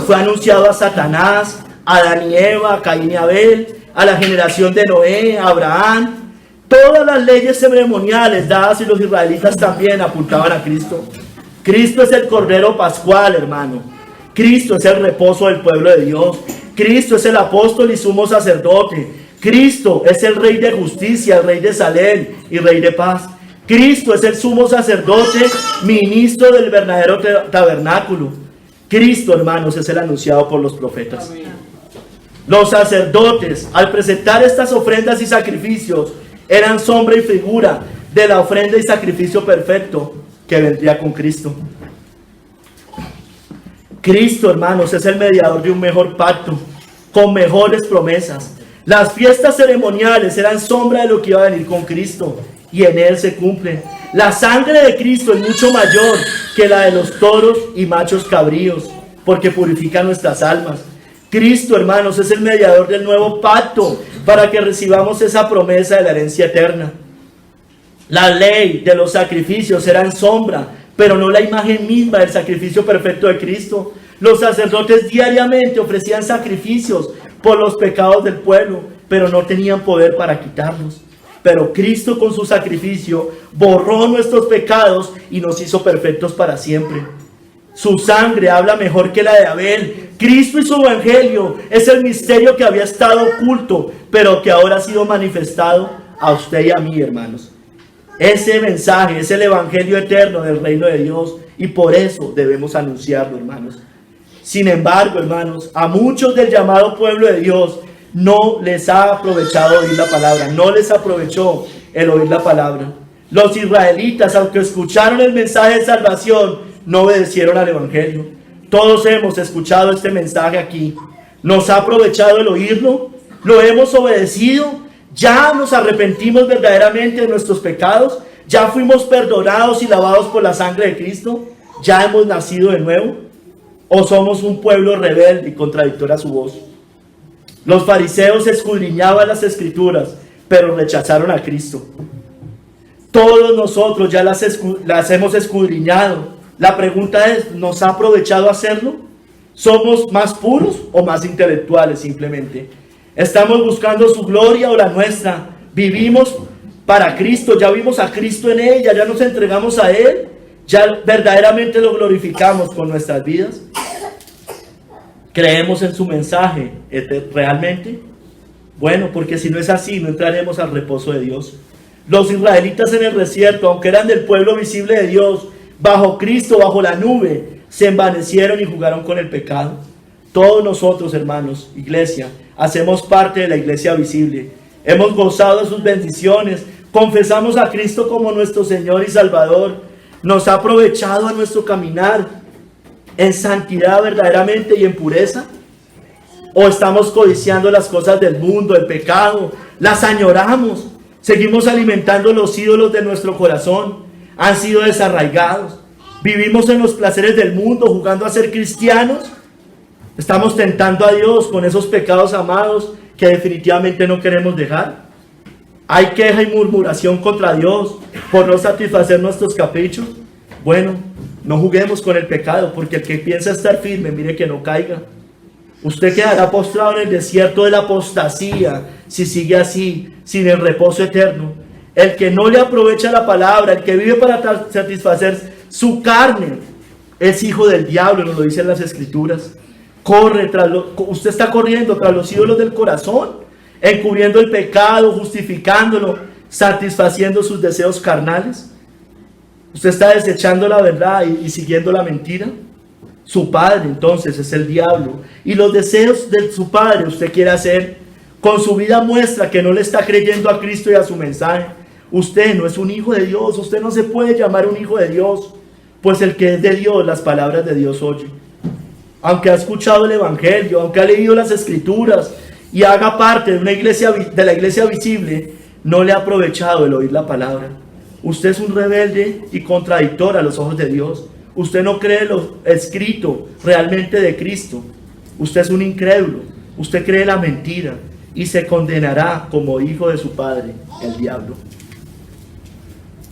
Fue anunciado a Satanás, a Adán y Eva, a Caín y Abel, a la generación de Noé, a Abraham. Todas las leyes ceremoniales dadas y los israelitas también apuntaban a Cristo. Cristo es el Cordero Pascual, hermano. Cristo es el reposo del pueblo de Dios. Cristo es el apóstol y sumo sacerdote. Cristo es el Rey de justicia, el Rey de Salem y Rey de paz. Cristo es el sumo sacerdote, ministro del verdadero tabernáculo. Cristo, hermanos, es el anunciado por los profetas. Los sacerdotes, al presentar estas ofrendas y sacrificios, eran sombra y figura de la ofrenda y sacrificio perfecto que vendría con Cristo. Cristo, hermanos, es el mediador de un mejor pacto, con mejores promesas. Las fiestas ceremoniales eran sombra de lo que iba a venir con Cristo, y en Él se cumple. La sangre de Cristo es mucho mayor que la de los toros y machos cabríos, porque purifica nuestras almas. Cristo, hermanos, es el mediador del nuevo pacto, para que recibamos esa promesa de la herencia eterna. La ley de los sacrificios era en sombra, pero no la imagen misma del sacrificio perfecto de Cristo. Los sacerdotes diariamente ofrecían sacrificios por los pecados del pueblo, pero no tenían poder para quitarlos. Pero Cristo, con su sacrificio, borró nuestros pecados y nos hizo perfectos para siempre. Su sangre habla mejor que la de Abel. Cristo y su evangelio es el misterio que había estado oculto, pero que ahora ha sido manifestado a usted y a mí, hermanos. Ese mensaje es el evangelio eterno del reino de Dios, y por eso debemos anunciarlo, hermanos. Sin embargo, hermanos, a muchos del llamado pueblo de Dios no les ha aprovechado oír la palabra, no les aprovechó el oír la palabra. Los israelitas, aunque escucharon el mensaje de salvación, no obedecieron al evangelio. Todos hemos escuchado este mensaje aquí. ¿Nos ha aprovechado el oírlo? ¿Lo hemos obedecido? ¿Ya nos arrepentimos verdaderamente de nuestros pecados? ¿Ya fuimos perdonados y lavados por la sangre de Cristo? ¿Ya hemos nacido de nuevo? ¿O somos un pueblo rebelde y contradictor a su voz? Los fariseos escudriñaban las escrituras, pero rechazaron a Cristo. Todos nosotros ya las hemos escudriñado. La pregunta es, ¿nos ha aprovechado hacerlo? ¿Somos más puros o más intelectuales simplemente? ¿Estamos buscando su gloria o la nuestra? ¿Vivimos para Cristo? ¿Ya vimos a Cristo en ella? ¿Ya nos entregamos a Él? ¿Ya verdaderamente lo glorificamos con nuestras vidas? ¿Creemos en su mensaje realmente? Bueno, porque si no es así, no entraremos al reposo de Dios. Los israelitas en el desierto, aunque eran del pueblo visible de Dios, bajo Cristo, bajo la nube, se envanecieron y jugaron con el pecado. Todos nosotros, hermanos, iglesia, hacemos parte de la iglesia visible. Hemos gozado de sus bendiciones, confesamos a Cristo como nuestro Señor y Salvador. Nos ha aprovechado a nuestro caminar en santidad verdaderamente y en pureza. ¿O estamos codiciando las cosas del mundo, el pecado? Las añoramos. Seguimos alimentando los ídolos de nuestro corazón. Han sido desarraigados. Vivimos en los placeres del mundo, jugando a ser cristianos. Estamos tentando a Dios con esos pecados amados que definitivamente no queremos dejar. Hay queja y murmuración contra Dios por no satisfacer nuestros caprichos. Bueno, no juguemos con el pecado, porque el que piensa estar firme, mire que no caiga. Usted quedará postrado en el desierto de la apostasía si sigue así, sin el reposo eterno. El que no le aprovecha la palabra, el que vive para satisfacer su carne, es hijo del diablo, nos lo dicen las escrituras. Usted está corriendo tras los ídolos del corazón, encubriendo el pecado, justificándolo, satisfaciendo sus deseos carnales. Usted está desechando la verdad y siguiendo la mentira. Su padre entonces es el diablo, y los deseos de su padre usted quiere hacer. Con su vida muestra que no le está creyendo a Cristo y a su mensaje. Usted no es un hijo de Dios, usted no se puede llamar un hijo de Dios, pues el que es de Dios, las palabras de Dios oye. Aunque ha escuchado el evangelio, aunque ha leído las escrituras y haga parte de la iglesia visible, no le ha aprovechado el oír la palabra. Usted es un rebelde y contradictor a los ojos de Dios. Usted no cree lo escrito realmente de Cristo. Usted es un incrédulo. Usted cree la mentira y se condenará como hijo de su padre, el diablo.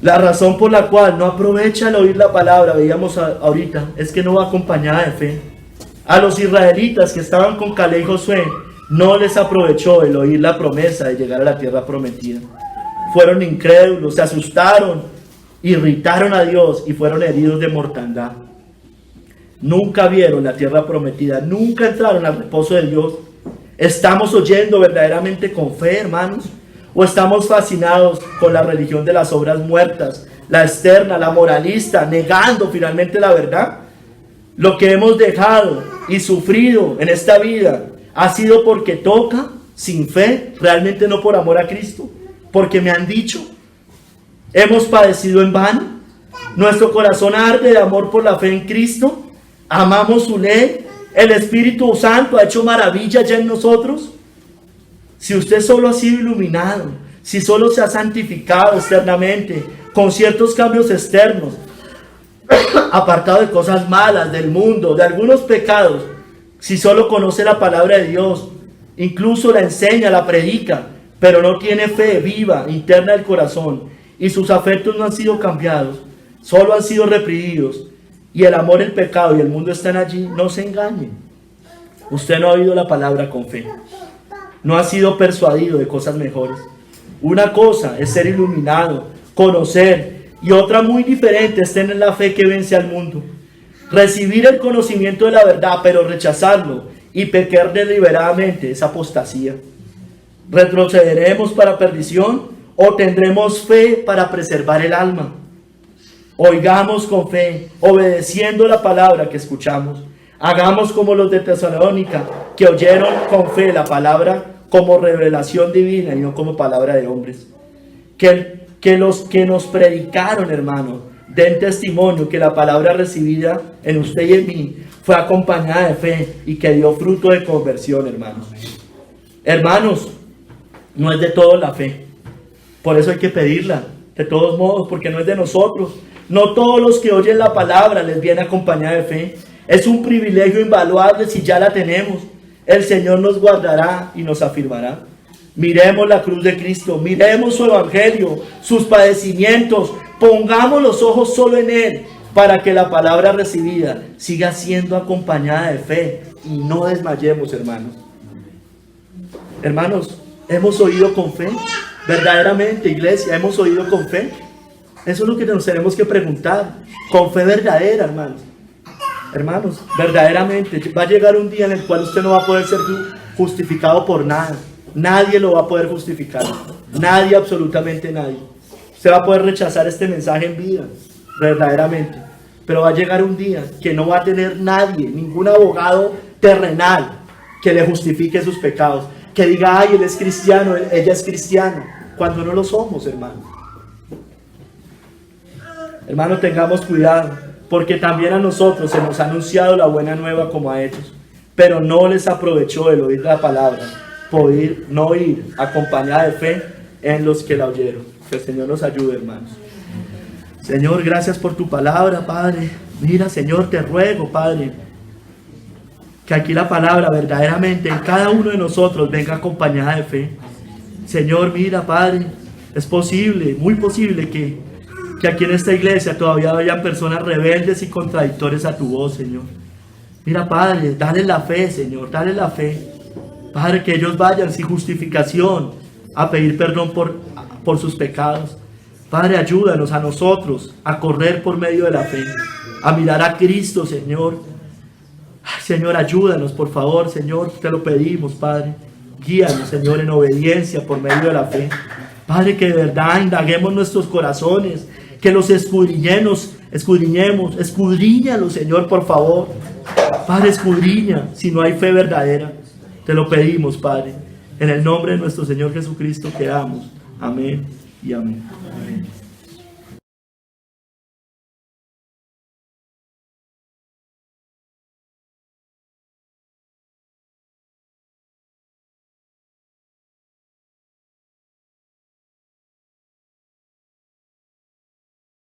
La razón por la cual no aprovecha el oír la palabra, veíamos ahorita, es que no va acompañada de fe. A los israelitas que estaban con Caleb y Josué, no les aprovechó el oír la promesa de llegar a la tierra prometida. Fueron incrédulos, se asustaron, irritaron a Dios y fueron heridos de mortandad. Nunca vieron la tierra prometida, nunca entraron al reposo de Dios. ¿Estamos oyendo verdaderamente con fe, hermanos? ¿O estamos fascinados con la religión de las obras muertas, la externa, la moralista, negando finalmente la verdad? Lo que hemos dejado y sufrido en esta vida ha sido porque toca, sin fe, realmente no por amor a Cristo, porque me han dicho, hemos padecido en vano. Nuestro corazón arde de amor por la fe en Cristo. Amamos su ley. El Espíritu Santo ha hecho maravillas ya en nosotros. Si usted solo ha sido iluminado, si solo se ha santificado externamente, con ciertos cambios externos, apartado de cosas malas, del mundo, de algunos pecados, si solo conoce la palabra de Dios, incluso la enseña, la predica, pero no tiene fe viva, interna del corazón, y sus afectos no han sido cambiados, solo han sido reprimidos, y el amor, el pecado y el mundo están allí, no se engañen. Usted no ha oído la palabra con fe, no ha sido persuadido de cosas mejores. Una cosa es ser iluminado, conocer, y otra muy diferente es tener la fe que vence al mundo. Recibir el conocimiento de la verdad, pero rechazarlo y pecar deliberadamente es apostasía. ¿Retrocederemos para perdición o tendremos fe para preservar el alma? Oigamos con fe, obedeciendo la palabra que escuchamos. Hagamos como los de Tesalónica, que oyeron con fe la palabra como revelación divina y no como palabra de hombres. Que los que nos predicaron, hermanos, den testimonio que la palabra recibida en usted y en mí fue acompañada de fe y que dio fruto de conversión, hermanos. Hermanos, no es de todos la fe. Por eso hay que pedirla, de todos modos, porque no es de nosotros. No todos los que oyen la palabra les viene acompañada de fe. Es un privilegio invaluable si ya la tenemos. El Señor nos guardará y nos afirmará. Miremos la cruz de Cristo, miremos su evangelio, sus padecimientos, pongamos los ojos solo en Él, para que la palabra recibida siga siendo acompañada de fe y no desmayemos, hermanos. Hermanos, ¿hemos oído con fe? Verdaderamente, iglesia, ¿hemos oído con fe? Eso es lo que nos tenemos que preguntar, con fe verdadera, hermanos. Hermanos, verdaderamente, va a llegar un día en el cual usted no va a poder ser justificado por nada. Nadie lo va a poder justificar. Nadie, absolutamente nadie. Usted va a poder rechazar este mensaje en vida, verdaderamente. Pero va a llegar un día que no va a tener nadie, ningún abogado terrenal que le justifique sus pecados. Que diga, ay, él es cristiano, ella es cristiana, cuando no lo somos, hermano. Hermano, tengamos cuidado, porque también a nosotros se nos ha anunciado la buena nueva como a ellos, pero no les aprovechó el oír la palabra, no ir acompañada de fe en los que la oyeron. Que el Señor nos ayude, hermanos. Señor, gracias por tu palabra, Padre. Mira, Señor, te ruego, Padre, que aquí la palabra verdaderamente en cada uno de nosotros venga acompañada de fe. Señor, mira, Padre, es posible, muy posible que aquí en esta iglesia todavía hayan personas rebeldes y contradictorias a tu voz, Señor. Mira, Padre, dale la fe, Señor, dale la fe. Padre, que ellos vayan sin justificación a pedir perdón por sus pecados. Padre, ayúdanos a nosotros a correr por medio de la fe, a mirar a Cristo, Señor. Señor, ayúdanos, por favor, Señor, te lo pedimos, Padre. Guíanos, Señor, en obediencia por medio de la fe. Padre, que de verdad indaguemos nuestros corazones, que los escudriñemos, escudriñalos, Señor, por favor. Padre, escudriña si no hay fe verdadera. Te lo pedimos, Padre, en el nombre de nuestro Señor Jesucristo que damos. Amén y amén. Amén.